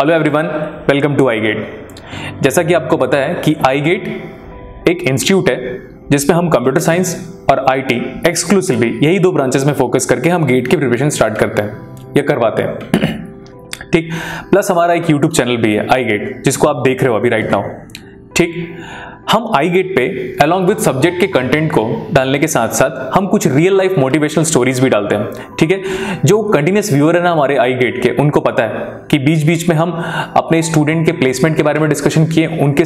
Hello everyone, welcome to iGate। जैसा कि आपको पता है कि iGate एक इंस्टीट्यूट है जिसमें हम कंप्यूटर साइंस और आईटी एक्सक्लूसिवली यही दो ब्रांचेस में फोकस करके हम गेट की प्रिपरेशन स्टार्ट करते हैं या करवाते हैं। ठीक, प्लस हमारा एक यूट्यूब चैनल भी है iGate, जिसको आप देख रहे हो अभी राइट नाउ। ठीक, हम iGate पे अलॉन्ग विद सब्जेक्ट के कंटेंट को डालने के साथ साथ हम कुछ रियल लाइफ मोटिवेशनल स्टोरीज भी डालते हैं। ठीक है, जो कंटिन्यूस व्यूअर है ना हमारे iGate के, उनको पता है कि बीच बीच में हम अपने स्टूडेंट के प्लेसमेंट के बारे में डिस्कशन किए, उनके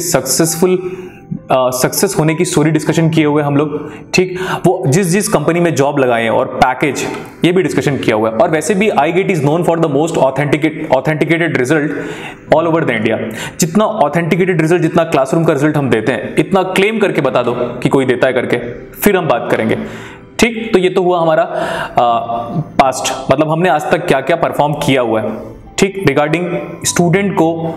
सक्सेस होने की स्टोरी डिस्कशन किए हुए हम लोग। ठीक, वो जिस कंपनी में जॉब लगाए हैं और पैकेज ये भी डिस्कशन किया हुआ है। और वैसे भी iGate is known for the most authenticated result all over the India. जितना ऑथेंटिकेटेड रिजल्ट, जितना क्लासरूम का रिजल्ट हम देते हैं, इतना क्लेम करके बता दो कि कोई देता है करके, फिर हम बात करेंगे। ठीक, तो ये तो हुआ हमारा पास्ट, मतलब हमने आज तक क्या क्या परफॉर्म किया हुआ है। ठीक, रिगार्डिंग स्टूडेंट को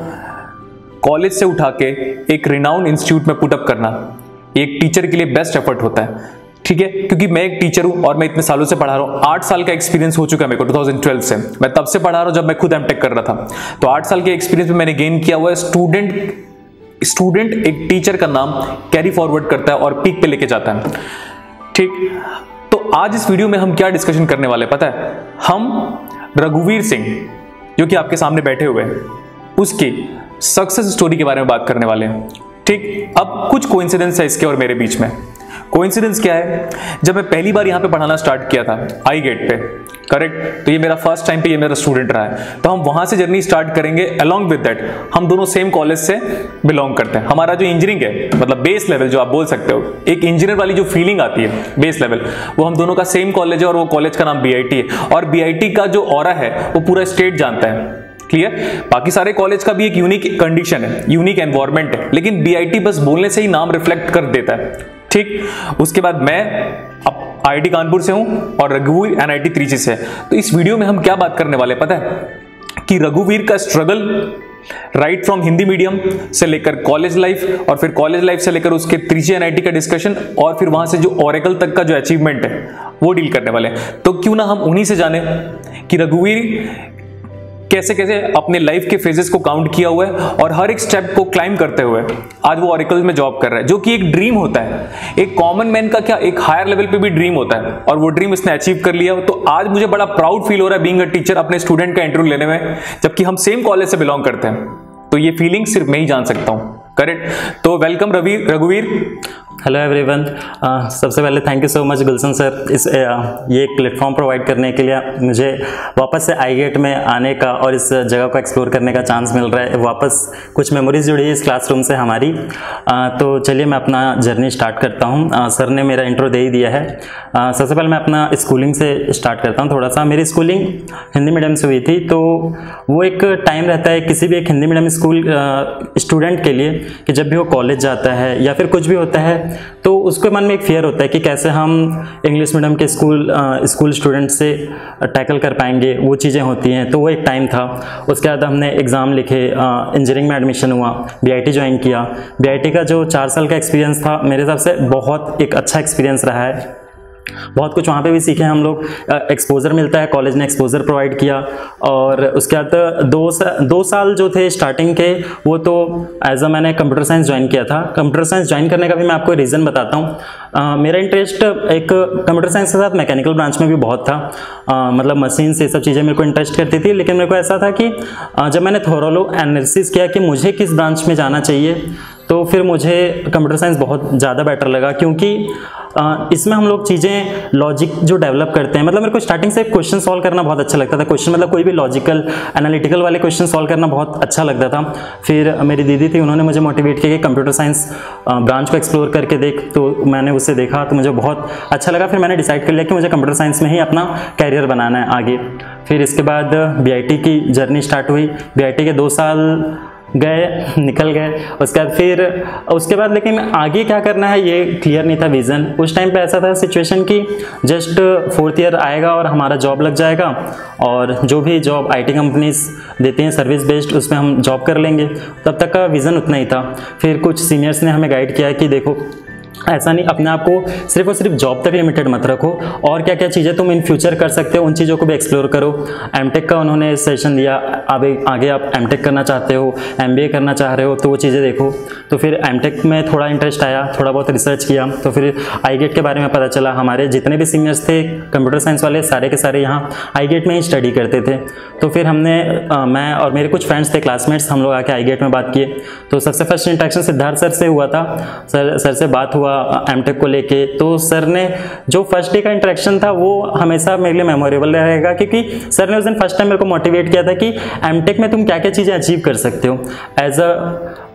कॉलेज से उठा के एक रिनाउंड इंस्टीट्यूट में पुटअप करना, एक टीचर के लिए बेस्ट एफर्ट होता है। ठीक है, क्योंकि मैं एक टीचर हूं और मैं इतने सालों से पढ़ा रहा हूं। 8 साल का एक्सपीरियंस हो चुका है मेरे को 2012 से। मैं तब से पढ़ा रहा हूं जब मैं खुद एमटेक कर रहा था। तो 8 साल के एक्सपीरियंस में मैंने गेन किया हुआ है। स्टूडेंट एक टीचर का नाम कैरी फॉरवर्ड करता है और पीक पे लेके जाता है। ठीक, तो आज इस वीडियो में हम क्या डिस्कशन करने वाले पता है? हम रघुवीर सिंह, जो कि आपके सामने बैठे हुए हैं, उसकी सक्सेस स्टोरी के बारे में बात करने वाले हैं। ठीक, अब कुछ कोइंसिडेंस है इसके और मेरे बीच में। कोइंसिडेंस क्या है? जब मैं पहली बार यहाँ पे पढ़ाना स्टार्ट किया था iGate पे, करेक्ट, तो ये मेरा फर्स्ट टाइम पे ये मेरा स्टूडेंट रहा है। तो हम वहां से जर्नी स्टार्ट करेंगे। अलॉन्ग विद दैट हम दोनों सेम कॉलेज से बिलोंग करते हैं। हमारा जो इंजीनियरिंग है, मतलब बेस लेवल जो आप बोल सकते हो, एक इंजीनियर वाली जो फीलिंग आती है बेस लेवल, वो हम दोनों का सेम कॉलेज है और वो कॉलेज का नाम BIT है। और BIT का जो ऑरा है वो पूरा स्टेट जानता है। क्लियर? बाकी सारे कॉलेज का भी एक यूनिक कंडीशन है, यूनिक एनवायरनमेंट है, लेकिन BIT बस बोलने से ही नाम रिफ्लेक्ट कर देता है। ठीक, उसके बाद मैं अब IIT कानपुर से हूं और रघुवीर NIT त्रिची से। तो इस वीडियो में हम क्या बात करने वाले पता है? कि रघुवीर का struggle right from Hindi medium से लेकर कॉलेज लाइफ, और फिर कॉलेज लाइफ से लेकर उसके त्रिची NIT का डिस्कशन, और फिर वहां से जो ओरेकल तक का जो अचीवमेंट है वो डील करने वाले हैं। तो क्यों ना हम उन्हीं से जाने कि रघुवीर कैसे कैसे अपने लाइफ के फेजेस को काउंट किया हुआ है और हर एक स्टेप को क्लाइम करते हुए आज वो ओरेकल में जॉब कर रहा है, जो कि एक ड्रीम होता है। एक कॉमन मैन का क्या, एक हायर लेवल पे भी ड्रीम होता है, और वो ड्रीम इसने अचीव कर लिया। तो आज मुझे बड़ा प्राउड फील हो रहा है बीइंग अ टीचर अपने स्टूडेंट का इंटरव्यू लेने में, जबकि हम सेम कॉलेज से बिलोंग करते हैं। तो ये फीलिंग सिर्फ मैं ही जान सकता हूं, करेक्ट? तो वेलकम रघुवीर। हेलो एवरीवन, सबसे पहले thank you so much Gulshan sir, ये एक प्लेटफॉर्म प्रोवाइड करने के लिए मुझे वापस से iGate में आने का और इस जगह को एक्सप्लोर करने का चांस मिल रहा है। वापस कुछ मेमोरीज जुड़ी है इस क्लासरूम से हमारी। तो चलिए मैं अपना जर्नी स्टार्ट करता हूँ। सर ने मेरा इंट्रो दे ही दिया है। सबसे पहले मैं अपना स्कूलिंग से स्टार्ट करता हूँ। थोड़ा सा मेरी स्कूलिंग हिंदी मीडियम से हुई थी। तो वो एक टाइम रहता है किसी भी एक हिंदी मीडियम स्कूल स्टूडेंट के लिए कि जब भी वो कॉलेज जाता है या फिर कुछ भी होता है, तो उसके मन में एक फियर होता है कि कैसे हम इंग्लिश मीडियम के स्कूल स्टूडेंट से टैकल कर पाएंगे, वो चीज़ें होती हैं। तो वो एक टाइम था। उसके बाद हमने एग्ज़ाम लिखे, इंजीनियरिंग में एडमिशन हुआ, BIT ज्वाइन किया। BIT का जो 4 साल का एक्सपीरियंस था, मेरे हिसाब से बहुत एक अच्छा एक्सपीरियंस रहा है। बहुत कुछ वहाँ पे भी सीखे हम लोग। एक्सपोजर मिलता है, कॉलेज ने एक्सपोजर प्रोवाइड किया। और उसके बाद 2 साल जो थे स्टार्टिंग के, वो तो एज अ मैंने कंप्यूटर साइंस ज्वाइन किया था। कंप्यूटर साइंस ज्वाइन करने का भी मैं आपको रीज़न बताता हूँ। मेरा इंटरेस्ट एक कंप्यूटर साइंस के साथ मैकेनिकल ब्रांच में भी बहुत था। मतलब मशीन से सब चीज़ें मेरे को इंटरेस्ट करती थी। लेकिन मेरे को ऐसा था कि जब मैंने थोरोलो एनालिसिस किया कि मुझे किस ब्रांच में जाना चाहिए, तो फिर मुझे कंप्यूटर साइंस बहुत ज़्यादा बेटर लगा, क्योंकि इसमें हम लोग चीज़ें लॉजिक जो डेवलप करते हैं। मतलब मेरे को स्टार्टिंग से क्वेश्चन सॉल्व करना बहुत अच्छा लगता था। क्वेश्चन मतलब कोई भी लॉजिकल एनालिटिकल वाले क्वेश्चन सॉल्व करना बहुत अच्छा लगता था। फिर मेरी दीदी थी, उन्होंने मुझे मोटिवेट किया कि कंप्यूटर साइंस ब्रांच को एक्सप्लोर करके देख। तो मैंने उससे देखा तो मुझे बहुत अच्छा लगा। फिर मैंने डिसाइड कर लिया कि मुझे कंप्यूटर साइंस में ही अपना कैरियर बनाना है आगे। फिर इसके बाद BIT की जर्नी स्टार्ट हुई। BIT के 2 साल गए, निकल गए। उसके बाद लेकिन आगे क्या करना है ये क्लियर नहीं था विज़न। उस टाइम पे ऐसा था सिचुएशन कि जस्ट 4th ईयर आएगा और हमारा जॉब लग जाएगा, और जो भी जॉब IT कंपनीज देती हैं सर्विस बेस्ड, उसमें हम जॉब कर लेंगे। तब तक का विज़न उतना ही था। फिर कुछ सीनियर्स ने हमें गाइड किया कि देखो ऐसा नहीं अपने आप को सिर्फ और सिर्फ जॉब तक लिमिटेड मत रखो, और क्या क्या चीज़ें तुम इन फ्यूचर कर सकते हो उन चीज़ों को भी एक्सप्लोर करो। एमटेक का उन्होंने सेशन दिया, अब आगे आप एमटेक करना चाहते हो, एमबीए करना चाह रहे हो तो वो चीज़ें देखो। तो फिर एमटेक में थोड़ा इंटरेस्ट आया, थोड़ा बहुत रिसर्च किया, तो फिर आईगेट के बारे में पता चला। हमारे जितने भी सीनियर्स थे कंप्यूटर साइंस वाले सारे के सारे यहाँ आईगेट में ही स्टडी करते थे। तो फिर हमने मैं और मेरे कुछ फ्रेंड्स थे क्लासमेट्स, हम लोग आके आईगेट में बात किए। तो सबसे फर्स्ट इंटरेक्शन सिद्धार्थ सर से हुआ था। सर से बात हुआ एमटेक को लेके। तो सर ने जो फर्स्ट डे का इंटरेक्शन था वो हमेशा मेरे लिए मेमोरेबल रहेगा, क्योंकि सर ने उस दिन फर्स्ट टाइम मेरे को मोटिवेट किया था कि एमटेक में तुम क्या क्या चीज़ें अचीव कर सकते हो। एज अ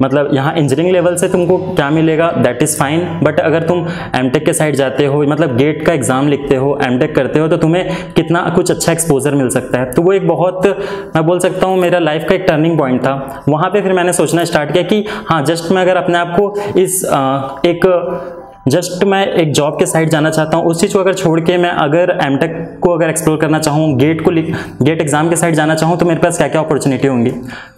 मतलब यहाँ इंजीनियरिंग लेवल से तुमको क्या मिलेगा दैट इज़ फाइन, बट अगर तुम एमटेक के साइड जाते हो, मतलब गेट का एग्जाम लिखते हो, एमटेक करते हो, तो तुम्हें कितना कुछ अच्छा एक्सपोजर मिल सकता है। तो वो एक बहुत मैं बोल सकता हूँ मेरा लाइफ का एक टर्निंग पॉइंट था। वहाँ पे फिर मैंने सोचना स्टार्ट किया कि हाँ जस्ट मैं अगर अपने आप को इस मैं एक जॉब के साइड जाना चाहता हूँ, उस चीज़ को अगर छोड़ के मैं अगर एमटेक को अगर एक्सप्लोर करना चाहूँ, गेट एग्जाम के साइड जाना चाहूँ, तो मेरे पास क्या क्या अपॉर्चुनिटी होंगी।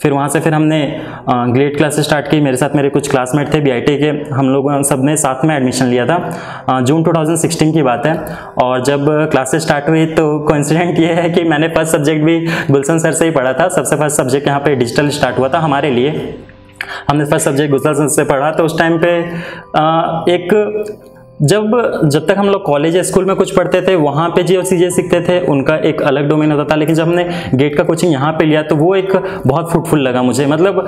फिर वहाँ से फिर हमने गेट क्लासेस स्टार्ट की। मेरे साथ मेरे कुछ क्लासमेट थे बीआईटी के, हम लोग सब ने साथ में एडमिशन लिया था। जून 2016 की बात है। और जब क्लासेस स्टार्ट हुई तो कोइंसिडेंट ये है कि मैंने फर्स्ट सब्जेक्ट भी गुलशन सर से ही पढ़ा था। सबसे फर्स्ट सब्जेक्ट यहाँ पे डिजिटल स्टार्ट हुआ था हमारे लिए। हमने फर्स्ट सब्जेक्ट गुलशन से पढ़ा। तो उस टाइम पे जब तक हम लोग कॉलेज या स्कूल में कुछ पढ़ते थे वहाँ पे जो चीज़ें सीखते थे उनका एक अलग डोमेन होता था, लेकिन जब हमने गेट का कोचिंग यहाँ पे लिया तो वो एक बहुत फ्रूटफुल लगा मुझे। मतलब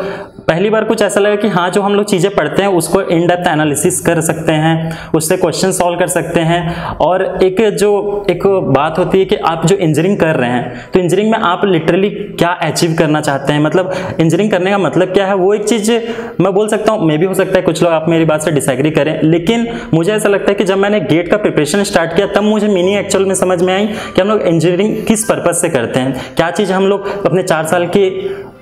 पहली बार कुछ ऐसा लगा कि हाँ जो हम लोग चीज़ें पढ़ते हैं उसको इन डेप्थ एनालिसिस कर सकते हैं, उससे क्वेश्चन सॉल्व कर सकते हैं। और एक बात होती है कि आप जो इंजीनियरिंग कर रहे हैं तो इंजीनियरिंग में आप लिटरली क्या अचीव करना चाहते हैं, मतलब इंजीनियरिंग करने का मतलब क्या है, वो एक चीज़ मैं बोल सकता हूँ। मे भी हो सकता है कुछ लोग आप मेरी बात से डिसएग्री करें, लेकिन मुझे ऐसा लगता है कि जब मैंने गेट का प्रिपरेशन स्टार्ट किया तब मुझे मीनिंग एक्चुअल में समझ में आई कि हम लोग इंजीनियरिंग किस पर्पज से करते हैं, क्या चीज़ हम लोग अपने 4 साल के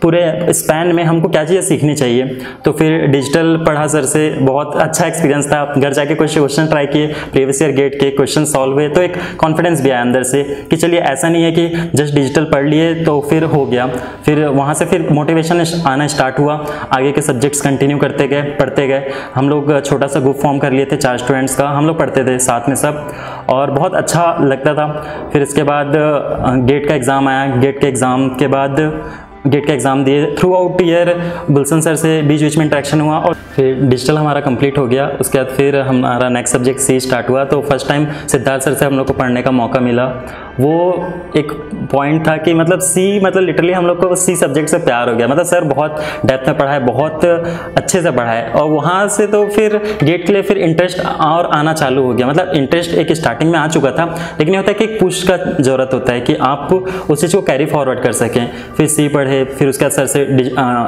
पूरे स्पैन में हमको क्या चीज़ें सीखनी चाहिए। तो फिर डिजिटल पढ़ा सर से, बहुत अच्छा एक्सपीरियंस था। घर जाके कुछ क्वेश्चन ट्राई किए, प्रीवियस ईयर गेट के क्वेश्चन सॉल्व हुए, तो एक कॉन्फिडेंस भी आया अंदर से कि चलिए ऐसा नहीं है कि जस्ट डिजिटल पढ़ लिए तो फिर हो गया। फिर वहाँ से फिर मोटिवेशन आना स्टार्ट हुआ, आगे के सब्जेक्ट्स कंटिन्यू करते गए, पढ़ते गए। हम लोग छोटा सा ग्रुप फॉर्म कर लिए थे 4 स्टूडेंट्स का, हम लोग पढ़ते थे साथ में सब, और बहुत अच्छा लगता था। फिर इसके बाद गेट का एग्ज़ाम आया। गेट के एग्ज़ाम दिए। थ्रू आउट ईयर गुलशन सर से बीच में इंटरेक्शन हुआ और फिर डिजिटल हमारा कंप्लीट हो गया। उसके बाद फिर हमारा नेक्स्ट सब्जेक्ट सी स्टार्ट हुआ। तो फर्स्ट टाइम सिद्धार्थ सर से हम लोग को पढ़ने का मौका मिला। वो एक पॉइंट था कि मतलब सी, मतलब लिटरली हम लोग को सी सब्जेक्ट से प्यार हो गया। मतलब सर बहुत डेप्थ में पढ़ाए, बहुत अच्छे से पढ़ाए, और वहाँ से तो फिर गेट के लिए फिर इंटरेस्ट और आना चालू हो गया। मतलब इंटरेस्ट एक स्टार्टिंग में आ चुका था, लेकिन ये होता है कि एक पुश का ज़रूरत होता है कि आप उस चीज़ को कैरी फॉरवर्ड कर सकें। फिर सी पढ़े, फिर उसके बाद सर से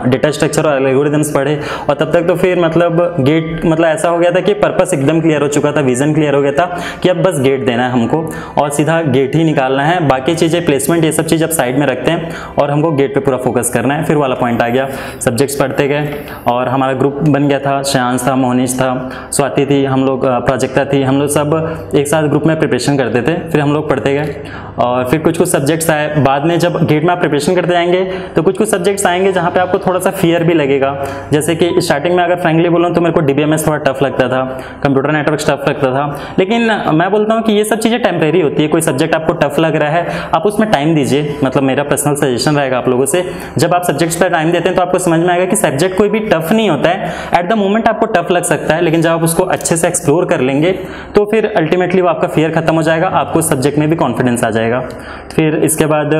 डेटा स्ट्रक्चर और एल्गोरिथम्स पढ़े, और तब तक तो फिर मतलब गेट मतलब ऐसा हो गया था कि पर्पस एकदम क्लियर हो चुका था, विजन क्लियर हो गया था कि अब बस गेट देना है हमको और सीधा गेट ही निकालना है। बाकी चीज़ें प्लेसमेंट ये सब चीज़ अब साइड में रखते हैं और हमको गेट पे पूरा फोकस करना है। फिर वाला पॉइंट आ गया, सब्जेक्ट्स पढ़ते गए और हमारा ग्रुप बन गया था। श्रेयांश था, मोहनीश था, स्वाति थी, हम लोग प्राजक्ता थी, हम लोग सब एक साथ ग्रुप में प्रिपरेशन करते थे। फिर हम लोग पढ़ते गए और फिर कुछ सब्जेक्ट्स आए। बाद में जब गेट में आप प्रिपरेशन करते जाएंगे तो कुछ सब्जेक्ट्स आएंगे जहाँ पे आपको थोड़ा सा फियर भी लगेगा। जैसे कि स्टार्टिंग में अगर फ्रेंकली बोलूँ तो मेरे को डीबीएमएस थोड़ा टफ लगता था, कंप्यूटर नेटवर्क टफ लगता था, लेकिन मैं बोलता हूँ कि ये सब चीज़ें टेम्परेरी होती है। कोई सब्जेक्ट आपको टफ लग रहा है, आप उसमें टाइम दीजिए। मतलब मेरा पर्सनल सजेशन रहेगा आप लोगों से, जब आप सब्जेक्ट्स पर टाइम देते हैं तो आपको समझ में आएगा कि सब्जेक्ट कोई भी टफ नहीं होता है। एट द मोमेंट आपको टफ लग सकता है, लेकिन जब आप उसको अच्छे से एक्सप्लोर कर लेंगे तो फिर अल्टीमेटली वो आपका फियर खत्म हो जाएगा, आपको सब्जेक्ट में भी कॉन्फिडेंस आ जाएगा। फिर इसके बाद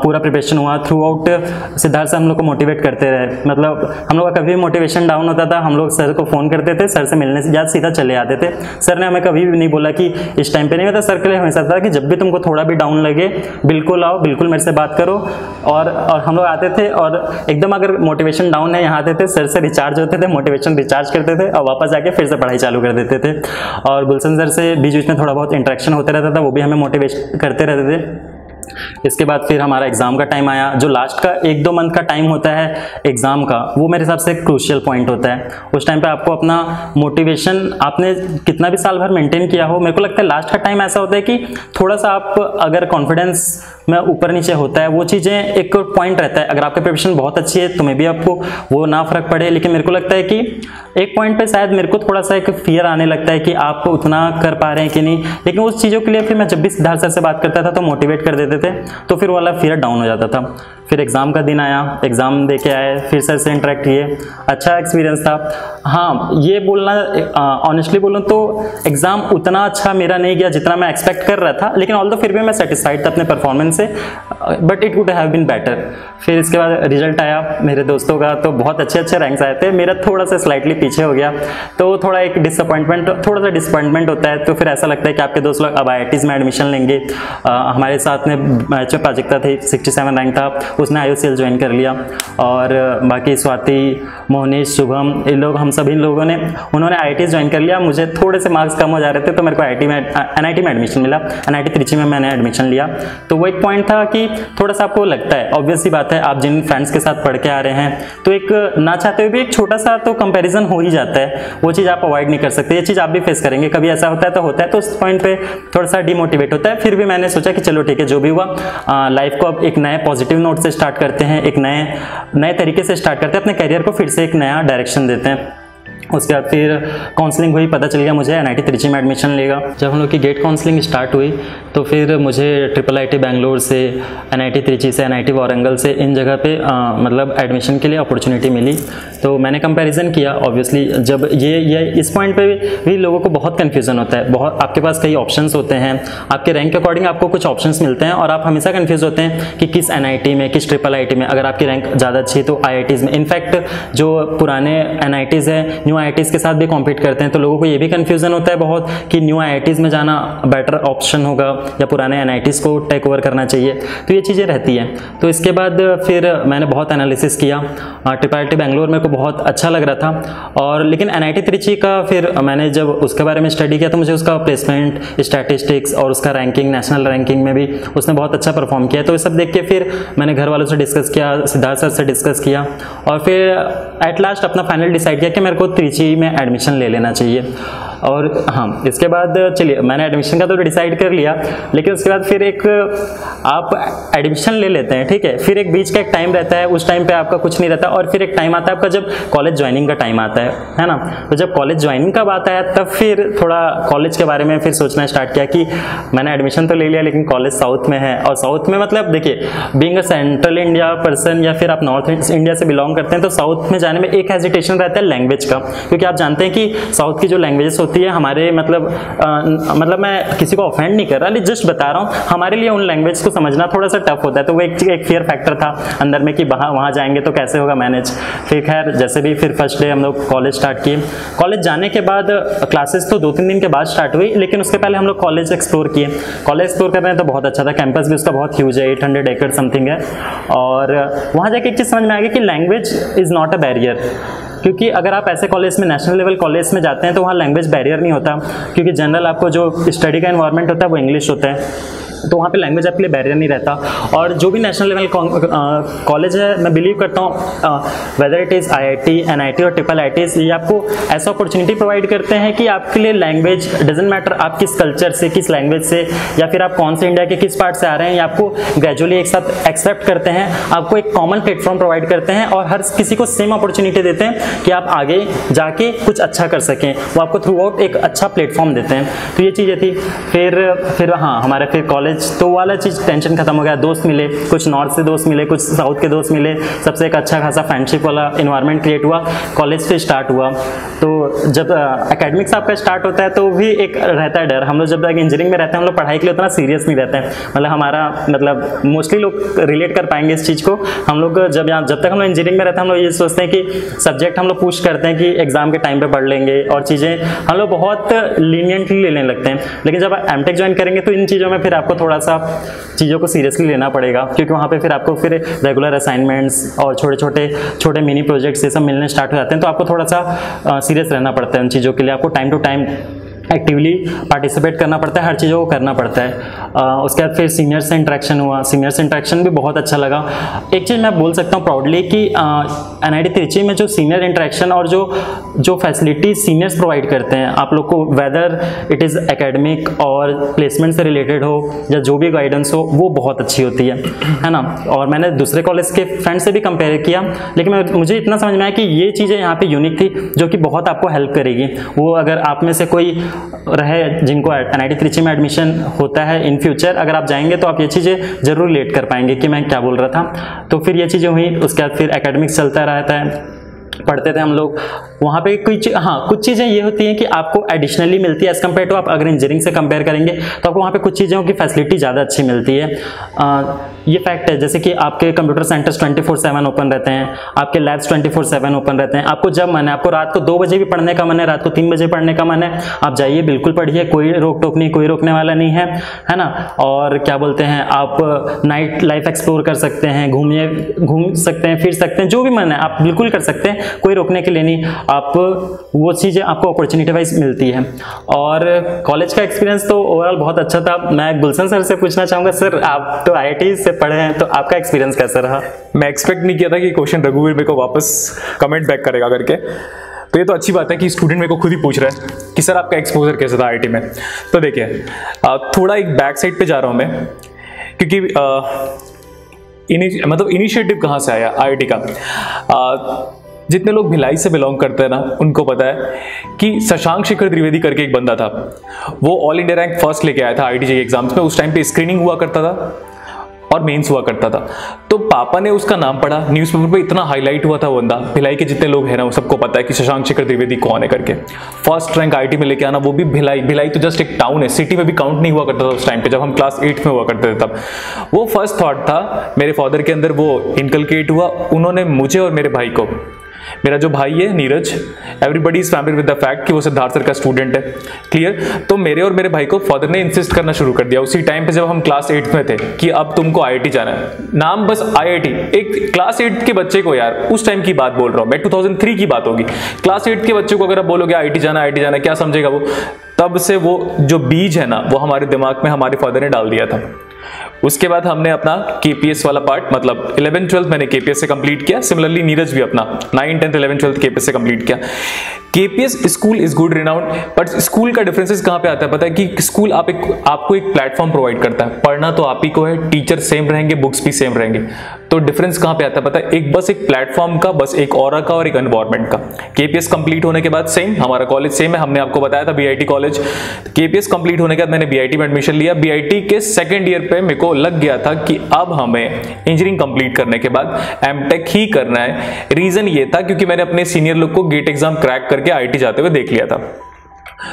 पूरा प्रिपरेशन हुआ। थ्रू आउट सिद्धार्थ से हम लोग को मोटिवेट करते रहे। मतलब हम लोग का कभी भी मोटिवेशन डाउन होता था, हम लोग सर को फ़ोन करते थे, सर से मिलने से ज़्यादा सीधा चले आते थे। सर ने हमें कभी भी नहीं बोला कि इस टाइम पे नहीं होता। सर के लिए हमेशा था कि जब भी तुमको थोड़ा भी डाउन लगे बिल्कुल आओ, बिल्कुल मेरे से बात करो। और हम लोग आते थे और एकदम अगर मोटिवेशन डाउन है यहाँ आते थे, सर से रिचार्ज होते थे, मोटिवेशन रिचार्ज करते थे और वापस जाके फिर से पढ़ाई चालू कर देते थे। और गुलशन सर से बीच बीच में थोड़ा बहुत इंटरेक्शन होता रहता था, वो भी हमें मोटिवेट करते रहते थे। इसके बाद फिर हमारा एग्ज़ाम का टाइम आया। जो लास्ट का 1-2 मंथ का टाइम होता है एग्ज़ाम का, वो मेरे हिसाब से क्रूशियल पॉइंट होता है। उस टाइम पे आपको अपना मोटिवेशन आपने कितना भी साल भर मेंटेन किया हो, मेरे को लगता है लास्ट का टाइम ऐसा होता है कि थोड़ा सा आप अगर कॉन्फिडेंस में ऊपर नीचे होता है, वो चीज़ें एक पॉइंट रहता है। अगर आपकी प्रिपरेशन बहुत अच्छी है तो मे भी आपको वो ना फर्क पड़े, लेकिन मेरे को लगता है कि एक पॉइंट पे शायद मेरे को थोड़ा सा एक फियर आने लगता है कि आप उतना कर पा रहे हैं कि नहीं। लेकिन उस चीज़ों के लिए फिर मैं जब भी सिद्धार्थ सर से बात करता था तो मोटिवेट कर देते थे, तो फिर वाला फियर डाउन हो जाता था। फिर एग्ज़ाम का दिन आया, एग्ज़ाम दे के आए, फिर सर से इंटरेक्ट किए, अच्छा एक्सपीरियंस था। हाँ, ये बोलना ऑनेस्टली बोलूँ तो एग्ज़ाम उतना अच्छा मेरा नहीं गया जितना मैं एक्सपेक्ट कर रहा था, लेकिन ऑल्दो फिर भी मैं सेटिस्फाइड था अपने परफॉर्मेंस से, but it would have been better. फिर इसके बाद रिजल्ट आया मेरे दोस्तों का, तो बहुत अच्छे रैंक्स आए थे, मेरा थोड़ा सा स्लाइटली पीछे हो गया, तो थोड़ा एक थोड़ा सा डिसअपॉइंटमेंट होता है। तो फिर ऐसा लगता है कि आपके दोस्त लोग अब IITs में एडमिशन लेंगे। हमारे साथ में बैच में प्राजक्ता थी, 67 रैंक था, उसने IOCL ज्वाइन कर लिया, और बाकी स्वाति, मोहनीश, शुभम, इन लोग, हम सभी लोगों ने, उन्होंने IITs ज्वाइन कर लिया। मुझे थोड़े से मार्क्स कम हो जा रहे थे, तो मेरे को NIT में एडमिशन मिला, NIT त्रिची में मैंने एडमिशन लिया। तो वो एक पॉइंट था कि थोड़ा सा आपको लगता है, ऑब्वियस सी बात है, आप जिन फ्रेंड्स के साथ पढ़ के आ रहे हैं, तो एक ना चाहते हुए भी एक छोटा सा तो कंपैरिजन हो ही जाता है, वो चीज़ आप अवॉइड नहीं कर सकते। ये चीज़ आप भी फेस करेंगे, कभी ऐसा होता है, तो उस पॉइंट पे थोड़ा सा डिमोटिवेट होता है। फिर भी मैंने सोचा कि चलो ठीक है, जो भी हुआ, लाइफ को अब एक नए पॉजिटिव नोट से स्टार्ट करते हैं, एक नए तरीके से स्टार्ट करते हैं, अपने करियर को फिर से एक नया डायरेक्शन देते हैं। उसके बाद फिर काउंसलिंग हुई, पता चल गया मुझे NIT त्रिची में एडमिशन लेगा। जब हम लोग की गेट काउंसलिंग स्टार्ट हुई तो फिर मुझे IIIT बैंगलोर से, NIT त्रिची से, NIT वारंगल से, इन जगह पे मतलब एडमिशन के लिए अपॉर्चुनिटी मिली। तो मैंने कंपैरिजन किया, ऑब्वियसली जब ये इस पॉइंट पे भी लोगों को बहुत कन्फ्यूज़न होता है। बहुत आपके पास कई ऑप्शंस होते हैं, आपके रैंक के अकॉर्डिंग आपको कुछ ऑप्शंस मिलते हैं, और आप हमेशा कन्फ्यूज़ होते हैं कि किस NIT में, किस IIIT में। अगर आपकी रैंक ज़्यादा अच्छी है तो IITs में, इनफैक्ट जो पुराने NITs है न्यू IITs के साथ भी कॉम्पीट करते हैं, तो लोगों को ये भी कन्फ्यूज़न होता है बहुत कि न्यू IITs में जाना बेटर ऑप्शन होगा या पुराने NITs को टेक ओवर करना चाहिए। तो ये चीज़ें रहती हैं। तो इसके बाद फिर मैंने बहुत एनालिसिस किया। IIIT बैंगलोर मेरे को बहुत अच्छा लग रहा था, और लेकिन NIT त्रिची का फिर मैंने जब उसके बारे में स्टडी किया तो मुझे उसका प्लेसमेंट, स्टैटिस्टिक्स और उसका रैंकिंग, नेशनल रैंकिंग में भी उसने बहुत अच्छा परफॉर्म किया। तो ये सब देख के फिर मैंने घर वालों से डिस्कस किया, सिद्धार्थ सर से डिस्कस किया, और फिर एट लास्ट अपना फाइनल डिसाइड किया कि मेरे को त्रिची में एडमिशन ले लेना चाहिए। और हाँ, इसके बाद चलिए मैंने एडमिशन का तो डिसाइड कर लिया, लेकिन उसके बाद फिर एक आप एडमिशन ले लेते हैं, ठीक है, फिर एक बीच का एक टाइम रहता है, उस टाइम पे आपका कुछ नहीं रहता, और फिर एक टाइम आता है आपका जब कॉलेज ज्वाइनिंग का टाइम आता है ना। तो जब कॉलेज ज्वाइनिंग का बात आया तब फिर थोड़ा कॉलेज के बारे में फिर सोचना स्टार्ट किया कि मैंने एडमिशन तो ले लिया, लेकिन कॉलेज साउथ में है, और साउथ में मतलब देखिए, being a central India person या फिर आप नॉर्थ इंडिया से बिलोंग करते हैं, तो साउथ में जाने में एक हेजिटेशन रहता है लैंग्वेज का, क्योंकि आप जानते हैं कि साउथ की जो लैंग्वेजेस होती है हमारे मतलब मैं किसी को ऑफेंड नहीं कर रहा, लेकिन जस्ट बता रहा हूँ, हमारे लिए उन लैंग्वेज को समझना थोड़ा सा टफ होता है। तो वो एक फियर फैक्टर था अंदर में कि वहाँ जाएंगे तो कैसे होगा मैनेज। फिर खैर जैसे भी फिर फर्स्ट डे हम लोग कॉलेज स्टार्ट किए। कॉलेज जाने के बाद क्लासेस तो 2-3 दिन के बाद स्टार्ट हुई, लेकिन उसके पहले हम लोग कॉलेज एक्सप्लोर किए। कॉलेज एक्सप्लोर कर रहे हैं तो बहुत अच्छा था, कैंपस भी उसका बहुत ह्यूज है, 800 एकड़ समथिंग है, और वहाँ जाके एक चीज़ समझ में आ गई कि language is not a barrier. क्योंकि अगर आप ऐसे कॉलेज में, नेशनल लेवल कॉलेज में जाते हैं तो वहाँ लैंग्वेज बैरियर नहीं होता, क्योंकि जनरल आपको जो स्टडी का एनवायरनमेंट होता है वो इंग्लिश होता है, तो वहाँ पे लैंग्वेज आपके लिए बैरियर नहीं रहता। और जो भी नेशनल लेवल कॉलेज है, मैं बिलीव करता हूँ whether it is IIT, NIT और IIITs, ये आपको ऐसा अपॉर्चुनिटी प्रोवाइड करते हैं कि आपके लिए लैंग्वेज डजेंट मैटर, आप किस कल्चर से, किस लैंग्वेज से, या फिर आप कौन से इंडिया के किस पार्ट से आ रहे हैं, ये आपको ग्रेजुअली एक साथ एक्सेप्ट करते हैं, आपको एक कॉमन प्लेटफॉर्म प्रोवाइड करते हैं, और हर किसी को सेम अपॉर्चुनिटी देते हैं कि आप आगे जाके कुछ अच्छा कर सकें। वो आपको थ्रू आउट एक अच्छा प्लेटफॉर्म देते हैं। तो ये चीज़ें थी। फिर हाँ, हमारे फिर कॉलेज तो वाला चीज़ टेंशन खत्म हो गया। दोस्त मिले, कुछ नॉर्थ से दोस्त मिले, कुछ साउथ के दोस्त मिले, सबसे एक अच्छा खासा फ्रेंडशिप वाला इन्वायरमेंट क्रिएट हुआ। कॉलेज से स्टार्ट हुआ, तो जब एकेडमिक्स आपका स्टार्ट होता है तो भी एक रहता है डर। हम लोग जब तक इंजीनियरिंग में रहते हैं हम लोग पढ़ाई के लिए उतना सीरियस नहीं रहते हैं, मतलब हमारा मतलब मोस्टली लोग रिलेट कर पाएंगे इस चीज़ को। हम लोग जब तक हम लोग इंजीनियरिंग में रहते हैं हम लोग ये सोचते हैं कि सब्जेक्ट हम लोग पुश करते हैं कि एग्जाम के टाइम पे पढ़ लेंगे, और चीज़ें हम लोग बहुत लीनियंटली लेने लगते हैं। लेकिन जब आप एमटेक ज्वाइन करेंगे तो इन चीज़ों में फिर आपको थोड़ा सा चीज़ों को सीरियसली लेना पड़ेगा, क्योंकि वहाँ पे फिर आपको फिर रेगुलर असाइनमेंट्स और छोटे मिनी प्रोजेक्ट्स ये सब मिलने स्टार्ट हो जाते हैं, तो आपको थोड़ा सा सीरियस रहना पड़ता है उन चीज़ों के लिए। आपको time to time actively participate करना पड़ता है, हर चीज़ों को करना पड़ता है। उसके बाद फिर सीनियर्स से इंटरेक्शन हुआ, सीनियर्स से इंटरेक्शन भी बहुत अच्छा लगा। एक चीज़ मैं बोल सकता हूँ प्राउडली कि NIT त्रिची में जो सीनियर इंटरेक्शन और जो फैसिलिटीज सीनियर्स प्रोवाइड करते हैं आप लोग को, वेदर इट इज़ एकेडमिक और प्लेसमेंट से रिलेटेड हो या जो भी गाइडेंस हो, वो बहुत अच्छी होती है ना। और मैंने दूसरे कॉलेज के फ्रेंड से भी कंपेयर किया, लेकिन मुझे इतना समझ में आया कि ये चीज़ें यहाँ पे यूनिक थी जो कि बहुत आपको हेल्प करेगी। वो अगर आप में से कोई रहे जिनको NIT त्रिची में एडमिशन होता है इन फ्यूचर, अगर आप जाएंगे तो आप ये चीज़ें जरूर रिलेट कर पाएंगे कि मैं क्या बोल रहा था। तो फिर ये चीज़ें हुई, उसके बाद फिर एकेडमिक्स चलता रहता है, पढ़ते थे हम लोग वहाँ पे। कुछ चीज़ें ये होती हैं कि आपको एडिशनली मिलती है एज़ कम्पेयर टू आप अगर इंजीनियरिंग से कंपेयर करेंगे तो आपको वहाँ पे कुछ चीज़ों की फैसिलिटी ज़्यादा अच्छी मिलती है। ये फैक्ट है, जैसे कि आपके कंप्यूटर सेंटर्स 24/7 ओपन रहते हैं, आपके लैब्स 24/7 ओपन रहते हैं। आपको जब मन है, आपको रात को 2 बजे भी पढ़ने का मन है, रात को 3 बजे पढ़ने का मन है, आप जाइए, बिल्कुल पढ़िए, कोई रोक टोक नहीं, कोई रोकने वाला नहीं है ना। और क्या बोलते हैं, आप नाइट लाइफ एक्सप्लोर कर सकते हैं, घूम सकते हैं, फिर सकते हैं, जो भी मन है आप बिल्कुल कर सकते हैं, कोई रोकने के लिए नहीं। आप वो चीज़ें आपको अपॉर्चुनिटी वाइज मिलती है। और कॉलेज का एक्सपीरियंस तो ओवरऑल बहुत अच्छा था। मैं गुलशन सर से पूछना चाहूँगा, सर आप तो IIT से पढ़े हैं, तो आपका एक्सपीरियंस कैसा रहा? मैं एक्सपेक्ट नहीं किया था कि क्वेश्चन रघुवीर मेरे को वापस कमेंट बैक करेगा करके, तो ये तो अच्छी बात है कि स्टूडेंट मेरे को खुद ही पूछ रहा है कि सर आपका एक्सपोजर कैसा था IIT में। तो देखिए थोड़ा एक बैक साइड पे जा रहा हूँ मैं, क्योंकि मतलब इनिशिएटिव कहाँ से आया IIT का। जितने लोग भिलाई से बिलोंग करते हैं ना, उनको पता है कि शशांक शेखर द्विवेदी करके एक बंदा था, वो ऑल इंडिया रैंक फर्स्ट लेके आया था IIT JEE एग्जाम्स में। उस टाइम पे स्क्रीनिंग हुआ करता था और मेंस हुआ करता था, तो पापा ने उसका नाम पढ़ा, न्यूज़पेपर पे इतना हाईलाइट हुआ था वो बंदा। भिलाई के जितने लोग हैं ना, वो सबको पता है कि शशांक शेखर द्विवेदी कौन है करके। फर्स्ट रैंक IIT में लेके आना, वो भी भिलाई तो जस्ट एक टाउन है, सिटी में भी काउंट नहीं हुआ करता था उस टाइम पे, जब हम क्लास 8 में हुआ करते थे तब। वो फर्स्ट थॉट था मेरे फादर के अंदर, वो इनकलकेट हुआ। उन्होंने मुझे और मेरे भाई को, मेरा जो भाई है Neeraj, everybody is familiar with the fact कि वो सिद्धार्थ सर का स्टूडेंट है, क्लियर। तो मेरे और मेरे भाई को फादर ने इंसिस्ट करना शुरू कर दिया उसी टाइम पे जब हम क्लास 8 में थे कि अब तुमको IIT जाना है। नाम बस IIT, एक क्लास 8 के बच्चे को, यार उस टाइम की बात बोल रहा हूँ मैं, 2003 की बात होगी, क्लास 8 के बच्चे को अगर आप बोलोगे IIT जाना क्या समझेगा वो? तब से वो जो बीज है ना, वो हमारे दिमाग में हमारे फादर ने डाल दिया था। उसके बाद हमने अपना KPS वाला पार्ट, मतलब 11th-12th मैंने KPS से कंप्लीट किया। सिमिलरली नीरज भी अपना 9th, 10th, 11th, 12th KPS से कंप्लीट किया। KPS school is good renowned, but school का डिफरेंसेस कहाँ पे आता है पता है? कि स्कूल आपको एक प्लेटफॉर्म प्रोवाइड करता है, पढ़ना तो आप ही को है, टीचर सेम रहेंगे, बुक्स भी सेम रहेंगे। तो डिफरेंस कहाँ पे आता है पता है? एक प्लेटफॉर्म का, बस एक ऑरा का और एक एनवायरनमेंट का। KPS कंप्लीट होने के बाद सेम, हमारा कॉलेज सेम है, हमने आपको बताया था BIT कॉलेज। KPS कंप्लीट होने के बाद मैंने BIT में एडमिशन लिया। BIT के सेकेंड ईयर पे मेरे को लग गया था कि अब हमें इंजीनियरिंग कंप्लीट करने के बाद MTech ही करना है। रीजन ये था क्योंकि मैंने अपने सीनियर लोग को गेट एग्जाम क्रैक करके IIT जाते हुए देख लिया था,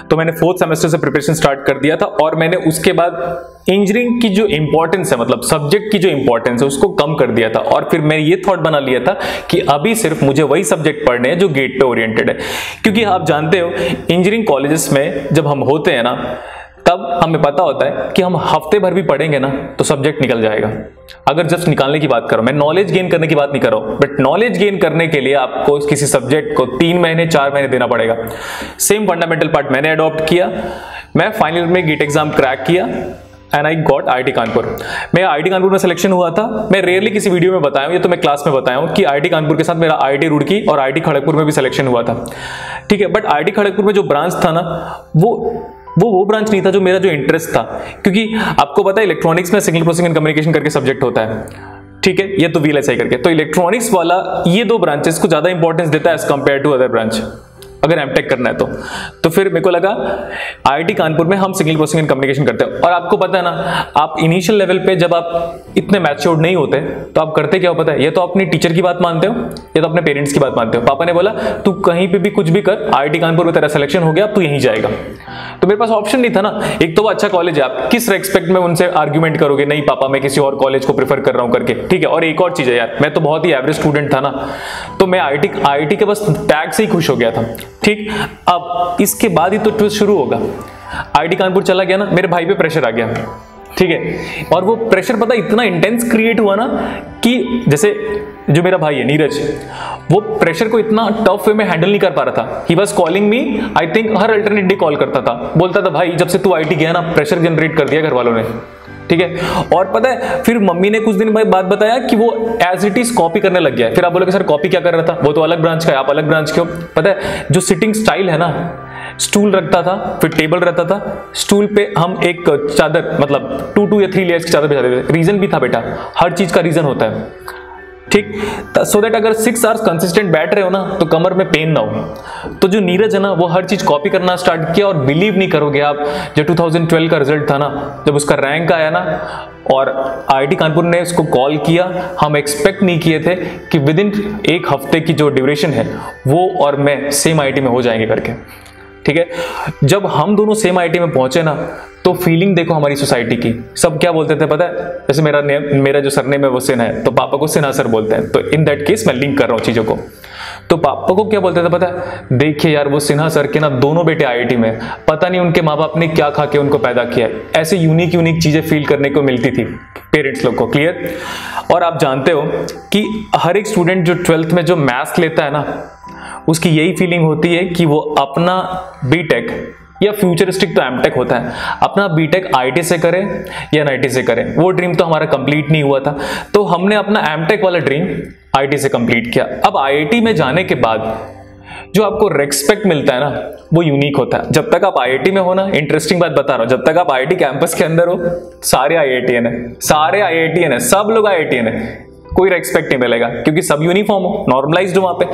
तो मैंने 4th सेमेस्टर से प्रिपरेशन स्टार्ट कर दिया था। और मैंने उसके बाद इंजीनियरिंग की जो इंपॉर्टेंस है, मतलब सब्जेक्ट की जो इंपॉर्टेंस है, उसको कम कर दिया था। और फिर मैंने ये थॉट बना लिया था कि अभी सिर्फ मुझे वही सब्जेक्ट पढ़ने हैं जो गेट पे ओरिएंटेड है। क्योंकि आप जानते हो इंजीनियरिंग कॉलेजेस में जब हम होते हैं ना, तब हमें पता होता है कि हम हफ्ते भर भी पढ़ेंगे ना तो सब्जेक्ट निकल जाएगा। अगर जस्ट निकालने की बात करो, मैं नॉलेज गेन करने की बात नहीं कर रहा हूं, बट नॉलेज गेन करने के लिए आपको किसी सब्जेक्ट को 3 महीने 4 महीने देना पड़ेगा। सेम फंडामेंटल पार्ट मैंने अडॉप्ट किया। मैं फाइनल में गेट एग्जाम क्रैक किया and I got IIT Kanpur. मैं IIT कानपुर में सिलेक्शन हुआ था। मैं रेयरली किसी वीडियो में बताया हूं, ये तो मैं क्लास में बताया हूं कि IIT कानपुर के साथ मेरा IIT रुड़की और IIT खड़गपुर में भी सिलेक्शन हुआ था, ठीक है। बट IIT खड़गपुर में जो ब्रांच था ना, वो ब्रांच नहीं था जो मेरा जो इंटरेस्ट था। क्योंकि आपको पता है इलेक्ट्रॉनिक्स में सिग्नल प्रोसेसिंग एंड कम्युनिकेशन करके सब्जेक्ट होता है, ठीक है, ये तो VLSI करके। तो इलेक्ट्रॉनिक्स वाला ये 2 ब्रांचेस को ज्यादा इंपॉर्टेंस देता है as compare to other branch, अगर MTech करना है तो फिर मेरे को लगा IIT कानपुर में हम सिग्नल प्रोसेसिंग एंड कम्युनिकेशन करते हैं। और आपको पता है ना, आप इनिशियल लेवल पे जब आप इतने मैच्योर्ड नहीं होते तो आप करते क्या हो पता है? ये तो अपनी टीचर की बात मानते हो या तो अपने पेरेंट्स की बात मानते हो। पापा ने बोला तू कहीं पे भी कुछ भी कर, IIT कानपुर में तेरा सिलेक्शन हो गया, अब तू यहीं जाएगा। तो मेरे पास ऑप्शन नहीं था ना। एक तो वो अच्छा कॉलेज है, आप किस रेस्पेक्ट में उनसे आर्ग्यूमेंट करोगे, नहीं पापा मैं किसी और कॉलेज को प्रेफर कर रहा हूं करके, ठीक है। और एक और चीज है यार, मैं तो बहुत ही एवरेज स्टूडेंट था ना, तो मैं IIT के बस टैग से ही खुश हो गया था, ठीक। अब इसके बाद ही तो ट्विस्ट शुरू होगा। IIT कानपुर चला गया ना, मेरे भाई पे प्रेशर आ गया, ठीक है। और वो प्रेशर पता इतना इंटेंस क्रिएट हुआ ना कि जैसे जो मेरा भाई है नीरज, वो प्रेशर को इतना टफ वे में हैंडल नहीं कर पा रहा था। He was calling me, I think her alternate day call करता था, बोलता था भाई जब से तू आईटी गया ना प्रेशर जनरेट कर दिया घर वालों ने, ठीक है। और पता है फिर मम्मी ने कुछ दिन बाद बताया कि वो एज इट इज कॉपी करने लग गया है। फिर आप बोलोगे सर कॉपी क्या कर रहा था, वो तो अलग ब्रांच का है, आप अलग ब्रांच के हो। पता है जो सिटिंग स्टाइल है ना, स्टूल रखता था, फिर टेबल रहता था, स्टूल पे हम एक चादर मतलब 2 या 3 लेयर्स की चादर बिछाते थे। रीजन भी था बेटा, हर चीज का रीजन होता है, ठीक, सो दैट अगर 6 आवर्स कंसिस्टेंट बैठ रहे हो ना तो कमर में पेन ना हो। तो जो नीरज है ना वो हर चीज कॉपी करना स्टार्ट किया, और बिलीव नहीं करोगे आप, जो 2012 का रिजल्ट था ना, जब उसका रैंक आया ना और आईआईटी कानपुर ने उसको कॉल किया, हम एक्सपेक्ट नहीं किए थे कि विद इन 1 हफ्ते की जो ड्यूरेशन है वो और मैं सेम आईआईटी में हो जाएंगे करके, ठीक है। जब हम दोनों सेम आईआईटी में पहुंचे ना तो फीलिंग देखो हमारी सोसाइटी की, सब क्या बोलते थे पता है, जैसे मेरा जो सरनेम है वो सिन्हा है तो पापा को सिन्हा सर बोलते हैं, तो इन दैट केस मैं लिंक कर रहा हूँ चीजों को। तो पापा को क्या बोलते थे पता है, देखिए यार वो सिन्हा सर के ना दोनों बेटे आईआईटी में, पता नहीं उनके माँ बाप ने क्या खा के उनको पैदा किया है। ऐसे यूनिक चीजें फील करने को मिलती थी पेरेंट्स लोग को, क्लियर। और आप जानते हो कि हर एक स्टूडेंट जो 12th में जो मैथ्स लेता है ना, उसकी यही फीलिंग होती है कि वो अपना बीटेक या फ्यूचरिस्टिक तो एमटेक होता है, अपना बीटेक आईटी से करे या एनआईटी से करे। वो ड्रीम तो हमारा कंप्लीट नहीं हुआ था, तो हमने अपना एमटेक वाला ड्रीम आईटी से कंप्लीट किया। अब आईआईटी में जाने के बाद जो आपको रेस्पेक्ट मिलता है ना वो यूनिक होता है। जब तक आप आईआईटी में हो ना, इंटरेस्टिंग बात बता रहा हूं, जब तक आप आईआईटी कैंपस के अंदर हो सारे आईआईटीएन है, सारे आईआईटीएन है, सब लोग आईआईटीएन है, कोई रेस्पेक्ट नहीं मिलेगा क्योंकि सब यूनिफॉर्म हो, नॉर्मलाइज्ड हो वहां पे।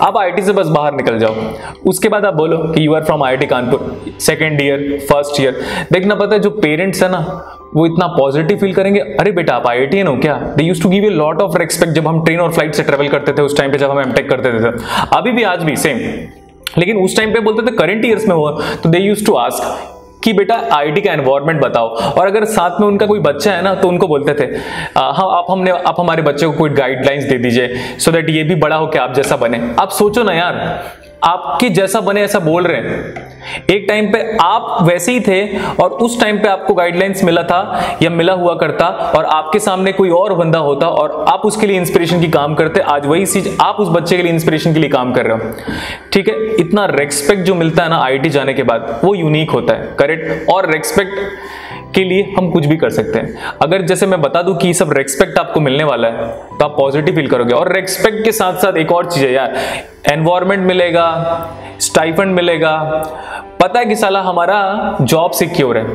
आप आईआईटी से बस बाहर निकल जाओ, उसके बाद आप बोलो कि you are from IIT Kanpur, 2nd year 1st year. देखना पता है जो पेरेंट्स है ना वो इतना पॉजिटिव फील करेंगे, अरे बेटा आप आईआईटीएन हो क्या। They used to give you lot of respect जब हम ट्रेन और फ्लाइट से ट्रेवल करते थे उस टाइम पे, जब हम एमटेक करते थे, अभी भी आज भी सेम। लेकिन उस टाइम पे बोलते थे करंट ईयर्स में हुआ तो दे यूज्ड टू आस्क कि बेटा आईआईटी का एनवायरनमेंट बताओ। और अगर साथ में उनका कोई बच्चा है ना तो उनको बोलते थे हाँ आप हमारे बच्चे को कोई गाइडलाइंस दे दीजिए सो दैट ये भी बड़ा होकर आप जैसा बने। आप सोचो ना यार, आपके जैसा बने ऐसा बोल रहे हैं, एक टाइम पे आप वैसे ही थे और उस टाइम पे आपको गाइडलाइंस मिला था या मिला हुआ करता और आपके सामने कोई और बंदा होता और आप उसके लिए इंस्पिरेशन की काम करते। आज वही चीज आप उस बच्चे के लिए इंस्पिरेशन के लिए काम कर रहे हो, ठीक है। इतना रेस्पेक्ट जो मिलता है ना आईआईटी जाने के बाद वो यूनिक होता है, करेक्ट। और रेस्पेक्ट के लिए हम कुछ भी कर सकते हैं। अगर जैसे मैं बता दूं कि सब रेस्पेक्ट आपको मिलने वाला है तो आप पॉजिटिव फील करोगे। और रेस्पेक्ट के साथ साथ एक और चीज है यार, एनवायरनमेंट मिलेगा, स्टाइपेंड मिलेगा, पता है कि साला हमारा जॉब सिक्योर है,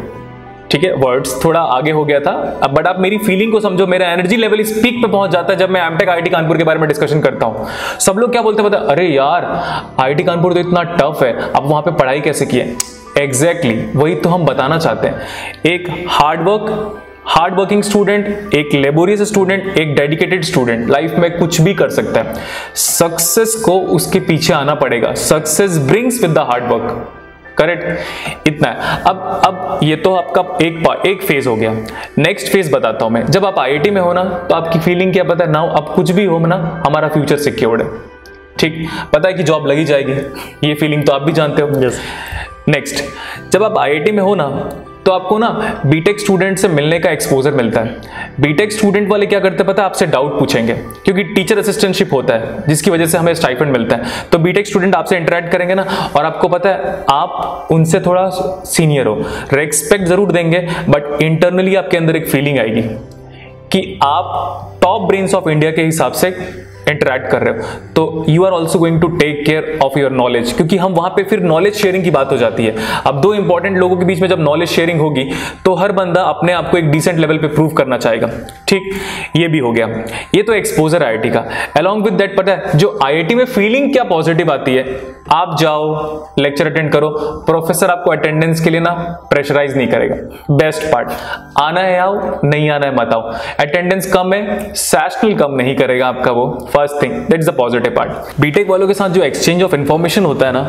ठीक है। वर्ड्स थोड़ा आगे हो गया था अब, बट आप मेरी फीलिंग को समझो, मेरा एनर्जी लेवल इस पीक पे पहुंच जाता है जब मैं एमटेक आईआईटी कानपुर के बारे में डिस्कशन करता हूं। सब लोग क्या बोलते हैं पता है, अरे यार आईआईटी कानपुर तो इतना टफ है, अब वहां पे पढ़ाई कैसे की है। एग्जैक्टली वही तो हम बताना चाहते हैं। एक हार्ड वर्किंग स्टूडेंट, एक लेबोरियस स्टूडेंट, एक डेडिकेटेड स्टूडेंट लाइफ में कुछ भी कर सकता है। सक्सेस को उसके पीछे आना पड़ेगा, success brings with the hard work, correct. इतना है। अब ये तो आपका एक फेज हो गया। नेक्स्ट फेज बताता हूं मैं। जब आप आईआईटी में हो ना तो आपकी फीलिंग क्या पता है ना, अब कुछ भी हो ना हमारा फ्यूचर सिक्योर्ड है, ठीक। पता है कि जॉब लगी जाएगी, ये फीलिंग तो आप भी जानते हो। नेक्स्ट, जब आप आईआईटी में हो ना तो आपको ना बीटेक स्टूडेंट से मिलने का एक्सपोजर मिलता है। बीटेक स्टूडेंट वाले क्या करते हैं पता है, आपसे डाउट पूछेंगे क्योंकि टीचर असिस्टेंटशिप होता है जिसकी वजह से हमें स्टाइपेंड मिलता है। तो बीटेक स्टूडेंट आपसे इंटरेक्ट करेंगे ना और आपको पता है आप उनसे थोड़ा सीनियर हो, रेस्पेक्ट जरूर देंगे बट इंटरनली आपके अंदर एक फीलिंग आएगी कि आप टॉप ब्रेन्स ऑफ इंडिया के हिसाब से इंटरैक्ट कर रहे हो, तो you are also going to take care of your knowledge, क्योंकि हम वहां पे फिर नॉलेज शेयरिंग की बात हो जाती है। अब दो इंपॉर्टेंट लोगों के बीच में जब नॉलेज शेयरिंग होगी तो हर बंदा अपने आप को एक डिसेंट लेवल पे प्रूव करना चाहेगा, ठीक। ये भी हो गया, ये तो एक्सपोजर आईआईटी का। अलॉन्ग विद दैट पता है जो आईआईटी में फीलिंग क्या पॉजिटिव आती है, आप जाओ लेक्चर अटेंड करो, प्रोफेसर आपको अटेंडेंस के लिए ना प्रेशराइज नहीं करेगा। बेस्ट पार्ट, आना है आओ, नहीं आना है मत आओ। अटेंडेंस कम है, सैशनल कम नहीं करेगा आपका वो, first thing, that is the positive part. BTech वालों के साथ जो एक्सचेंज ऑफ इंफॉर्मेशन होता है ना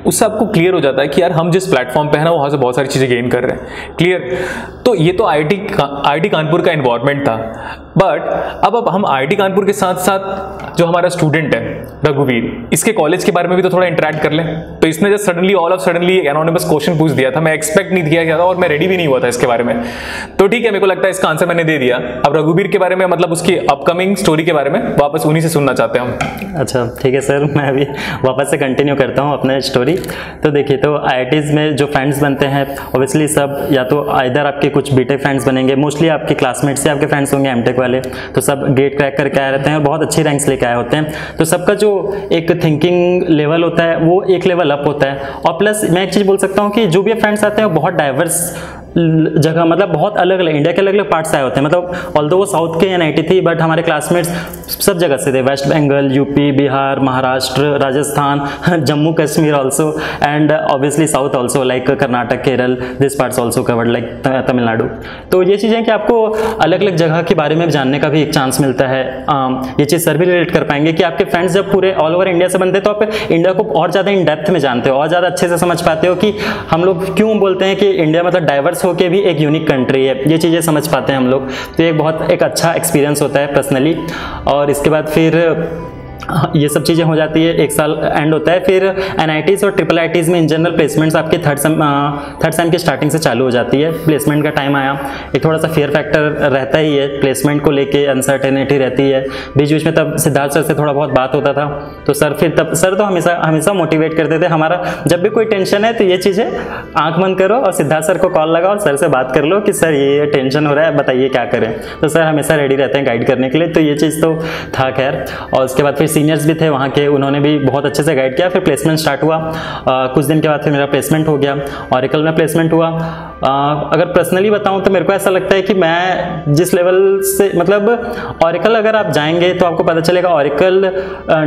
उससे आपको क्लियर हो जाता है कि यार हम जिस प्लेटफॉर्म पे है ना वहाँ से बहुत सारी चीज़ें गेन कर रहे हैं। क्लियर। तो ये तो IIT कानपुर का इन्वायरमेंट था, बट अब हम IIT कानपुर के साथ साथ जो हमारा स्टूडेंट है रघुवीर, इसके कॉलेज के बारे में भी तो थोड़ा इंटरेक्ट कर लें। तो इसने just suddenly all of suddenly एक एनोनिमस क्वेश्चन पूछ दिया था, मैं एक्सपेक्ट नहीं किया था और मैं रेडी भी नहीं हुआ था इसके बारे में। तो ठीक है, मेरे को लगता है इसका आंसर मैंने दे दिया। अब रघुवीर के बारे में, मतलब उसकी अपकमिंग स्टोरी के बारे में वापस उन्हीं से सुनना चाहते हैं हम। अच्छा ठीक है सर, मैं अभी वापस से कंटिन्यू करता हूँ अपना स्टोरी। तो देखिए, तो IITs में जो फ्रेंड्स बनते हैं ऑब्वियसली सब या तो इधर आपके कुछ बीटेक फ्रेंड्स बनेंगे, मोस्टली आपके क्लासमेट से आपके फ्रेंड्स होंगे एमटेक वाले, तो सब गेट क्रैक करके आए रहते हैं और बहुत अच्छी रैंक्स लेके आए होते हैं। तो सबका जो एक थिंकिंग लेवल होता है वो एक लेवल अप होता है। और प्लस मैं एक चीज़ बोल सकता हूँ कि जो भी फ्रेंड्स आते हैं वो बहुत डाइवर्स जगह, मतलब बहुत अलग अलग इंडिया के अलग अलग पार्ट से आए होते हैं। मतलब ऑल्दो वो साउथ के NIT थी, बट हमारे क्लासमेट्स सब जगह से थे, West Bengal, UP, Bihar, Maharashtra, Rajasthan, Jammu Kashmir also, and obviously south also like Karnataka, Kerala, this parts also covered like Tamil Nadu. तो ये चीज़ें कि आपको अलग अलग जगह के बारे में जानने का भी एक चांस मिलता है। ये चीज़ सर भी रिलेट कर पाएंगे कि आपके फ्रेंड्स जब पूरे ऑल ओवर इंडिया से बनते हैं तो आप इंडिया को और ज़्यादा इन डेप्थ में जानते हो और ज़्यादा अच्छे से समझ पाते हो कि हम लोग क्यों बोलते हैं कि इंडिया मतलब डाइवर्स होके भी एक यूनिक कंट्री है। ये चीज़ें समझ पाते हैं हम लोग। तो ये बहुत एक अच्छा एक्सपीरियंस होता है पर्सनली। और इसके बाद फिर ये सब चीज़ें हो जाती है, एक साल एंड होता है, फिर NITs और IIITs में इन जनरल प्लेसमेंट्स आपके थर्ड सेम की स्टार्टिंग से चालू हो जाती है। प्लेसमेंट का टाइम आया, एक थोड़ा सा फेयर फैक्टर रहता ही है, प्लेसमेंट को लेके अनसर्टेनिटी रहती है। बीच बीच में तब सिद्धार्थ सर से थोड़ा बहुत बात होता था, तो सर तो हमेशा मोटिवेट करते थे हमारा, जब भी कोई टेंशन है तो ये चीज़ें आंख बंद करो और सिद्धार्थ सर को कॉल लगाओ, सर से बात कर लो कि सर ये टेंशन हो रहा है, बताइए क्या करें। तो सर हमेशा रेडी रहते हैं गाइड करने के लिए। तो ये चीज़ तो था खैर। और उसके बाद फिर सीनियर्स भी थे वहाँ के, उन्होंने भी बहुत अच्छे से गाइड किया। फिर प्लेसमेंट स्टार्ट हुआ, कुछ दिन के बाद फिर मेरा प्लेसमेंट हो गया, ऑरेकल में प्लेसमेंट हुआ। अगर पर्सनली बताऊं तो मेरे को ऐसा लगता है कि मैं जिस लेवल से, मतलब ऑरेकल अगर आप जाएंगे तो आपको पता चलेगा ऑरेकल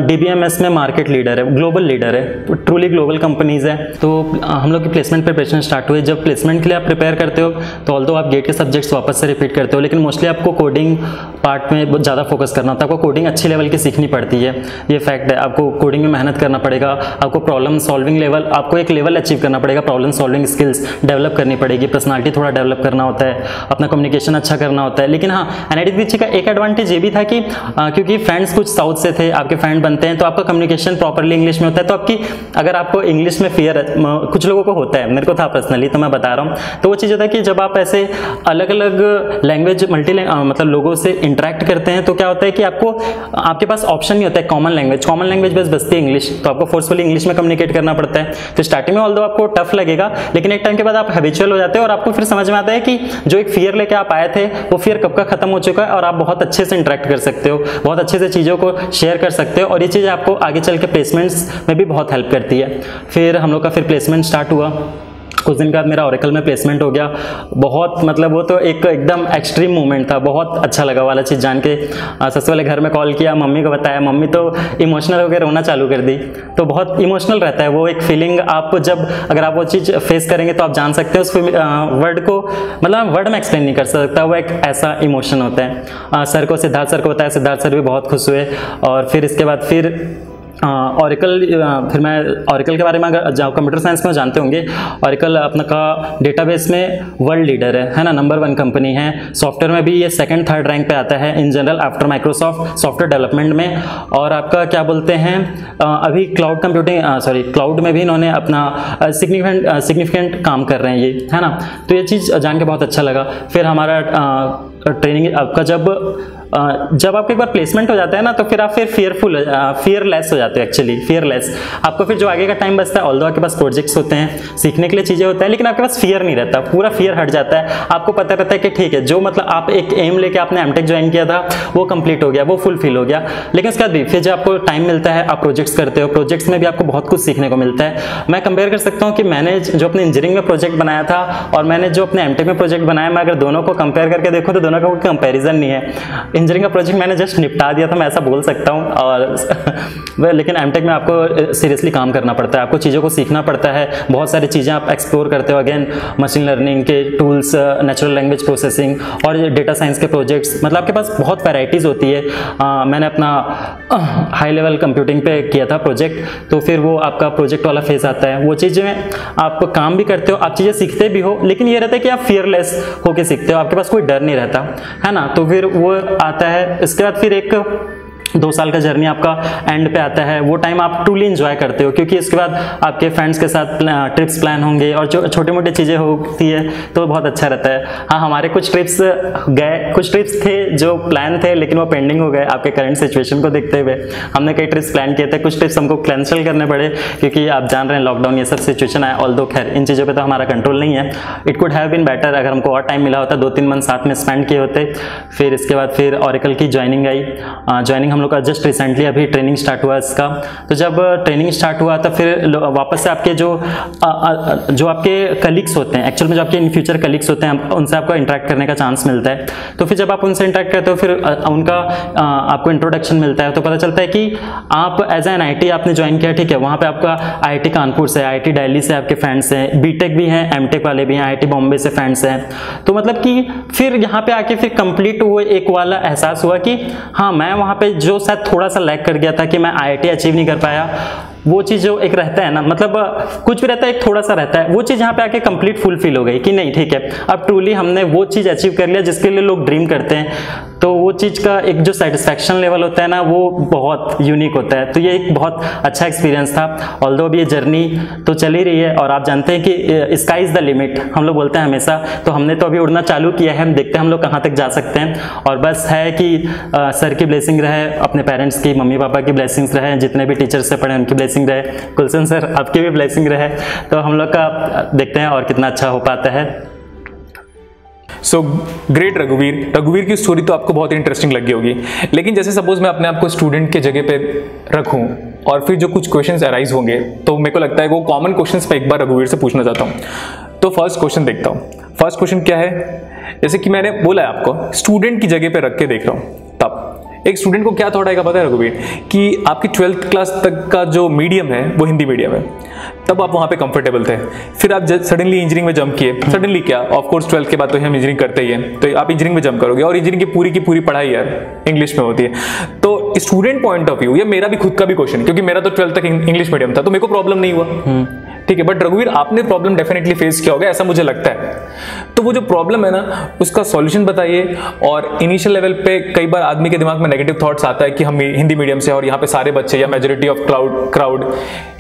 DBMS में मार्केट लीडर है, ग्लोबल लीडर है, ट्रूली ग्लोबल कंपनीज है। तो हम लोग की प्लेसमेंट प्रिपरेशन स्टार्ट हुई। जब प्लेसमेंट के लिए आप प्रिपेयर करते हो तो ऑल्दो आप गेट के सब्जेक्ट्स वापस से रिपीट करते हो, लेकिन मोस्टली आपको कोडिंग पार्ट में बहुत ज़्यादा फोकस करना होता है। आपको कोडिंग अच्छी लेवल की सीखनी पड़ती है, ये फैक्ट है। आपको कोडिंग में मेहनत करना पड़ेगा, आपको प्रॉब्लम सॉल्विंग लेवल, आपको एक लेवल अचीव करना पड़ेगा, प्रॉब्लम सॉल्विंग स्किल्स डेवलप करनी पड़ेगी, पर्सनालिटी थोड़ा डेवलप करना होता है, अपना कम्युनिकेशन अच्छा करना होता है। लेकिन हाँ, NIT का एक एडवांटेज ये भी था कि क्योंकि फ्रेंड्स कुछ साउथ से थे, आपके फ्रेंड बनते हैं, तो आपका कम्युनिकेशन प्रॉपरली इंग्लिश में होता है। तो आपकी अगर आपको इंग्लिश में फियर, कुछ लोगों को होता है, मेरे को था पर्सनली, तो मैं बता रहा हूँ, तो वो चीज़ होता है कि जब आप ऐसे अलग अलग लैंग्वेज मतलब लोगों से इंटरेक्ट करते हैं तो क्या होता है कि आपके पास ऑप्शन नहीं होता है कॉमन लैंग्वेज बस बचती है इंग्लिश, तो आपको फोर्सफुली इंग्लिश में कम्युनिकेट करना पड़ता है। तो स्टार्टिंग में ऑल्दो आपको टफ लगेगा, लेकिन एक टाइम के बाद आप हैबिचुअल हो जाते हो और आपको फिर समझ में आता है कि जो एक फियर लेके आप आए थे वो फियर कब का खत्म हो चुका है और आप बहुत अच्छे से इंटरेक्ट कर सकते हो, बहुत अच्छे से चीज़ों को शेयर कर सकते हो, और ये चीज़ आपको आगे चल के प्लेसमेंट्स में भी बहुत हेल्प करती है। फिर हम लोग का फिर प्लेसमेंट स्टार्ट हुआ, कुछ दिन बाद मेरा ऑरेकल में प्लेसमेंट हो गया। बहुत मतलब वो तो एक एकदम एक्सट्रीम मोमेंट था, बहुत अच्छा लगा वाला चीज़ जान के। सबसे पहले घर में कॉल किया, मम्मी को बताया, मम्मी तो इमोशनल होकर रोना चालू कर दी। तो बहुत इमोशनल रहता है वो एक फीलिंग, आप जब अगर आप वो चीज़ फेस करेंगे तो आप जान सकते हो उस वर्ड को, मतलब वर्ड में एक्सप्लेन नहीं कर सकता, वो एक ऐसा इमोशन होता है। सर को, सिद्धार्थ सर को बताया, सिद्धार्थ सर भी बहुत खुश हुए। और फिर इसके बाद फिर ऑरेकल, फिर मैं ऑरेकल के बारे में अगर कंप्यूटर साइंस में जानते होंगे, ऑरेकल अपना का डेटाबेस में वर्ल्ड लीडर है ना, नंबर 1 कंपनी है। सॉफ्टवेयर में भी ये 2nd 3rd रैंक पे आता है in general after Microsoft software development में। और आपका क्या बोलते हैं, अभी क्लाउड कंप्यूटिंग क्लाउड में भी इन्होंने अपना सिग्निफिकेंट काम कर रहे हैं ये, है ना। तो ये चीज़ जान के बहुत अच्छा लगा। फिर हमारा ट्रेनिंग आपका जब आपका एक बार प्लेसमेंट हो जाता है ना, तो फिर आप फिर फियरलेस हो जाते हो, एक्चुअली फियरलेस। आपको फिर जो आगे का टाइम बचता है, ऑल्दो आपके पास प्रोजेक्ट्स होते हैं, सीखने के लिए चीज़ें होता है, लेकिन आपके पास फियर नहीं रहता, पूरा फियर हट जाता है। आपको पता रहता है कि ठीक है, जो मतलब आप एक एम लेके आपने एमटेक ज्वाइन किया था वो कंप्लीट हो गया, वो फुलफिल हो गया। लेकिन उसके बाद भी फिर जब आपको टाइम मिलता है, आप प्रोजेक्ट्स करते हो, प्रोजेक्ट्स में भी आपको बहुत कुछ सीखने को मिलता है। मैं कंपेयर कर सकता हूँ कि मैंने जो अपने इंजीनियरिंग में प्रोजेक्ट बनाया था और मैंने जो अपने एमटेक में प्रोजेक्ट बनाया, मैं अगर दोनों को कंपेयर करके देखूँ तो दोनों दोनों का कोई कंपैरिजन नहीं है। इंजीनियरिंग का प्रोजेक्ट मैंने जस्ट निपटा दिया था, मैं ऐसा बोल सकता हूँ। और लेकिन एमटेक में आपको सीरियसली काम करना पड़ता है, आपको चीज़ों को सीखना पड़ता है, बहुत सारी चीज़ें आप एक्सप्लोर करते हो। अगेन मशीन लर्निंग के टूल्स, नेचुरल लैंग्वेज प्रोसेसिंग और डेटा साइंस के प्रोजेक्ट्स, मतलब आपके पास बहुत वैराइटीज़ होती है। मैंने अपना हाई लेवल कंप्यूटिंग पे किया था प्रोजेक्ट, तो फिर वो आपका प्रोजेक्ट वाला फेज आता है। वो चीज़ें आप काम भी करते हो, आप चीज़ें सीखते भी हो, लेकिन ये रहता है कि आप फियरलेस होके सीखते हो, आपके पास कोई डर नहीं रहता है ना। तो फिर वो आता है। इसके बाद फिर एक 2 साल का जर्नी आपका एंड पे आता है। वो टाइम आप ट्रूली एंजॉय करते हो, क्योंकि इसके बाद आपके फ्रेंड्स के साथ ट्रिप्स प्लान होंगे और जो छोटी मोटी चीज़ें होती है तो बहुत अच्छा रहता है। हाँ, हमारे कुछ ट्रिप्स गए, कुछ ट्रिप्स थे जो प्लान थे लेकिन वो पेंडिंग हो गए आपके करंट सिचुएशन को देखते हुए। हमने कई ट्रिप्स प्लान किए थे, कुछ ट्रिप्स हमको कैंसिल करने पड़े क्योंकि आप जान रहे हैं लॉकडाउन ये सब सिचुएशन है। ऑल्दो खैर इन चीज़ों पर तो हमारा कंट्रोल नहीं है। It could have been better अगर हमको और टाइम मिला होता, 2-3 मंथ साथ में स्पेंड किए होते। फिर इसके बाद फिर ऑरेकल की ज्वाइनिंग आई। ज्वाइनिंग हम लोग का जस्ट रिसेंटली अभी ट्रेनिंग स्टार्ट हुआ इसका। तो जब ट्रेनिंग स्टार्ट हुआ तो फिर वापस से आपके जो आपके कलीग्स होते हैं, एक्चुअल में जो आपके इन फ्यूचर कलीग्स होते हैं, उनसे आपको इंटरेक्ट करने का चांस मिलता है। तो फिर जब आप उनसे इंटरेक्ट करते हो फिर उनका आपको इंट्रोडक्शन मिलता है, तो पता चलता है कि आप एज एन IIT आपने ज्वाइन किया, ठीक है। वहाँ पे आपका IIT कानपुर से, IIT दिल्ली से आपके फ्रेंड्स हैं, बीटेक भी हैं, एमटेक वाले भी हैं, IIT बॉम्बे से फ्रेंड्स हैं। तो मतलब कि फिर यहाँ पे आके फिर कंप्लीट वो एक वाला एहसास हुआ कि हाँ, मैं वहाँ पे जो शायद थोड़ा सा लैग कर गया था कि मैं IIT अचीव नहीं कर पाया, वो चीज़ जो एक रहता है ना, मतलब कुछ भी रहता है, एक थोड़ा सा रहता है, वो चीज़ यहाँ पे आके कंप्लीट फुलफिल हो गई कि नहीं ठीक है, अब ट्रूली हमने वो चीज़ अचीव कर लिया जिसके लिए लोग ड्रीम करते हैं। तो वो चीज़ का एक जो सेटिस्फैक्शन लेवल होता है ना, वो बहुत यूनिक होता है। तो ये एक बहुत अच्छा एक्सपीरियंस था। ऑल्दो अब ये जर्नी तो चल ही रही है और आप जानते हैं कि स्काई इज़ द लिमिट हम लोग बोलते हैं हमेशा। तो हमने तो अभी उड़ना चालू किया है, हम देखते हैं हम लोग कहाँ तक जा सकते हैं। और बस है कि सर की ब्लेसिंग रहे, अपने पेरेंट्स की, मम्मी पापा की ब्लेसिंग्स रहे, जितने भी टीचर्स से पढ़े उनकी ब्लेसिंग रहे, गुलशन सर आपकी भी ब्लेसिंग रहे। तो हम लोग का देखते हैं और कितना अच्छा हो पाता है। सो ग्रेट रघुवीर की स्टोरी तो आपको बहुत इंटरेस्टिंग लगी होगी, लेकिन जैसे सपोज मैं अपने आप को स्टूडेंट के जगह पे रखूं और फिर जो कुछ क्वेश्चंस अराइज होंगे तो मेरे को लगता है वो कॉमन क्वेश्चंस पे एक बार रघुवीर से पूछना चाहता हूं। तो फर्स्ट क्वेश्चन देखता हूं। फर्स्ट क्वेश्चन क्या है, जैसे कि मैंने बोला है आपको स्टूडेंट की जगह पे रख के देख रहा हूं, तब एक स्टूडेंट को क्या थॉट आएगा पता है रघुवीर, कि आपकी 12th क्लास तक का जो मीडियम है वो हिंदी मीडियम है, तब आप वहाँ पे कंफर्टेबल थे। फिर आप सडनली इंजीनियरिंग में जंप किए, सडनली क्या, ऑफ कोर्स 12th के बाद तो हम इंजीनियरिंग करते ही हैं, तो आप इंजीनियरिंग में जंप करोगे और इंजीनियरिंग की पूरी पढ़ाई यार इंग्लिश में होती है। तो स्टूडेंट पॉइंट ऑफ व्यू, ये मेरा भी खुद का भी क्वेश्चन, क्योंकि मेरा तो 12th तक इंग्लिश मीडियम था तो मेरे को प्रॉब्लम नहीं हुआ, ठीक है। बट रघुवीर आपने प्रॉब्लम डेफिनेटली फेस किया होगा, ऐसा मुझे लगता है। तो वो जो प्रॉब्लम है ना, उसका सॉल्यूशन बताइए। और इनिशियल लेवल पे कई बार आदमी के दिमाग में नेगेटिव थॉट्स आता है कि हम हिंदी मीडियम से और यहाँ पे सारे बच्चे या majority of crowd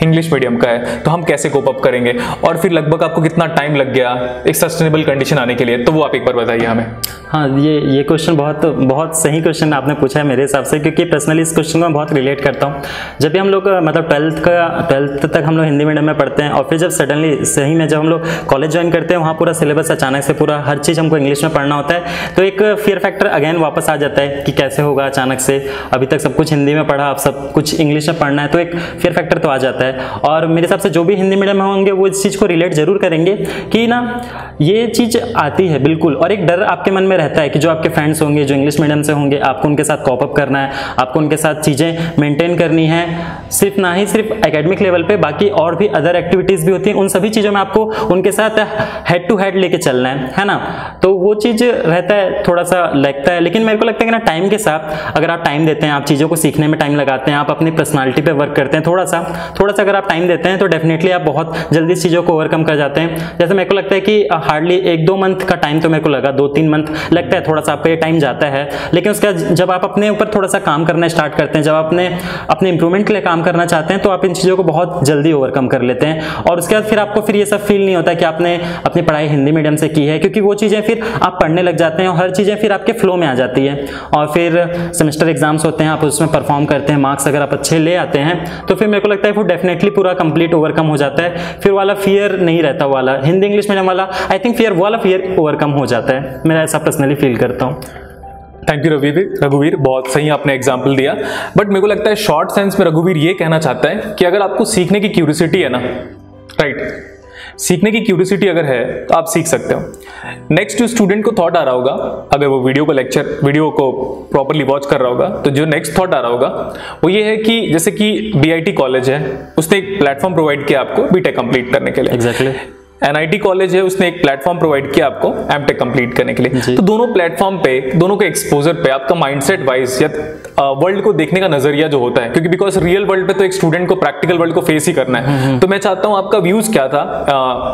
English medium का है, तो हम कैसे कोप अप करेंगे, और फिर लगभग आपको कितना टाइम लग गया एक सस्टेनेबल कंडीशन आने के लिए, तो वो आप एक बार बताइए हमें। हाँ, ये क्वेश्चन बहुत सही क्वेश्चन आपने पूछा है मेरे हिसाब से, क्योंकि पर्सनली इस क्वेश्चन को मैं बहुत रिलेट करता हूँ। जब भी हम लोग मतलब 12th तक हम लोग हिंदी मीडियम में पढ़ते हैं और फिर जब सडनली सही में जब हम लोग कॉलेज ज्वाइन करते हैं, वहाँ पूरा सिलेबस अचानक से पूरा हर चीज़ हमको इंग्लिश में पढ़ना होता है, तो एक फियर फैक्टर अगेन वापस आ जाता है कि कैसे होगा अचानक से, अभी तक सब कुछ हिंदी में पढ़ा, अब सब कुछ इंग्लिश में पढ़ना है, तो एक फियर फैक्टर तो आ जाता है। और मेरे हिसाब से जो भी हिंदी मीडियम में होंगे वो इस चीज़ को रिलेट जरूर करेंगे कि ना ये चीज़ आती है बिल्कुल, और एक डर आपके मन में रहता है कि जो आपके फ्रेंड्स होंगे जो इंग्लिश मीडियम से होंगे, आपको उनके साथ कॉप अप करना है, आपको उनके साथ चीज़ें मेंटेन करनी है, सिर्फ ना ही सिर्फ एकेडमिक लेवल पे, बाकी और भी अदर एक्टिविटीज़ भी होती हैं, उन सभी चीज़ों में आपको उनके साथ हेड टू हेड लेके चलना है ना। तो वो चीज़ रहता है, थोड़ा सा लगता है, लेकिन मेरे को लगता है कि ना टाइम के साथ अगर आप टाइम देते हैं, आप चीज़ों को सीखने में टाइम लगाते हैं, आप अपनी पर्सनालिटी पे वर्क करते हैं, थोड़ा सा अगर आप टाइम देते हैं तो डेफिनेटली आप बहुत जल्दी इस चीज़ों को ओवरकम कर जाते हैं। जैसे मेरे को लगता है कि हार्डली 1-2 मंथ का टाइम तो मेरे को लगा, 2-3 मंथ लगता है, थोड़ा सा आपका ये टाइम जाता है, लेकिन उसके बाद जब आप अपने ऊपर थोड़ा सा काम करना स्टार्ट करते हैं, जब अपने इंप्रूवमेंट के लिए काम करना चाहते हैं, तो आप इन चीज़ों को बहुत जल्दी ओवरकम कर लेते हैं। और उसके बाद फिर आपको फिर ये सब फील नहीं होता कि आपने अपनी पढ़ाई हिंदी मीडियम से की है, क्योंकि वो चीज़ें फिर आप पढ़ने लग जाते हैं और हर चीज़ें फिर आपके फ्लो में आ जाती है। और फिर सेमेस्टर एग्जाम्स होते हैं, आप उसमें परफॉर्म करते हैं, मार्क्स अगर आप अच्छे ले आते हैं तो फिर मेरे को लगता है वो डेफिनेटली पूरा कंप्लीट ओवरकम हो जाता है। फिर वाला फियर नहीं रहता, वाला हिंदी इंग्लिश मीडियम वाला आई थिंक वाला फियर ओवरकम हो जाता है, मेरा ऐसा पर्सनली फील करता हूँ। थैंक यू रघुवीर, बहुत सही आपने एग्जाम्पल दिया। बट मेरे को लगता है शॉर्ट सेंस में रघुवीर ये कहना चाहता है कि अगर आपको सीखने की क्यूरियोसिटी है ना, राइट, सीखने की क्यूरियोसिटी अगर है तो आप सीख सकते हो। नेक्स्ट जो स्टूडेंट को थॉट आ रहा होगा, अगर वो वीडियो को प्रॉपरली वॉच कर रहा होगा, तो जो नेक्स्ट थॉट आ रहा होगा वो ये है कि जैसे कि BIT कॉलेज है, उसने एक प्लेटफॉर्म प्रोवाइड किया आपको बीटेक कंप्लीट करने के लिए। एग्जैक्टली। NIT कॉलेज है, उसने एक प्लेटफॉर्म प्रोवाइड किया आपको एमटेक कंप्लीट करने के लिए। तो दोनों प्लेटफॉर्म पे, दोनों के एक्सपोजर पे आपका माइंडसेट वाइज या वर्ल्ड को देखने का नजरिया जो होता है, क्योंकि बिकॉज रियल वर्ल्ड पे तो एक स्टूडेंट को प्रैक्टिकल वर्ल्ड को फेस ही करना है। तो मैं चाहता हूं आपका व्यूज क्या था,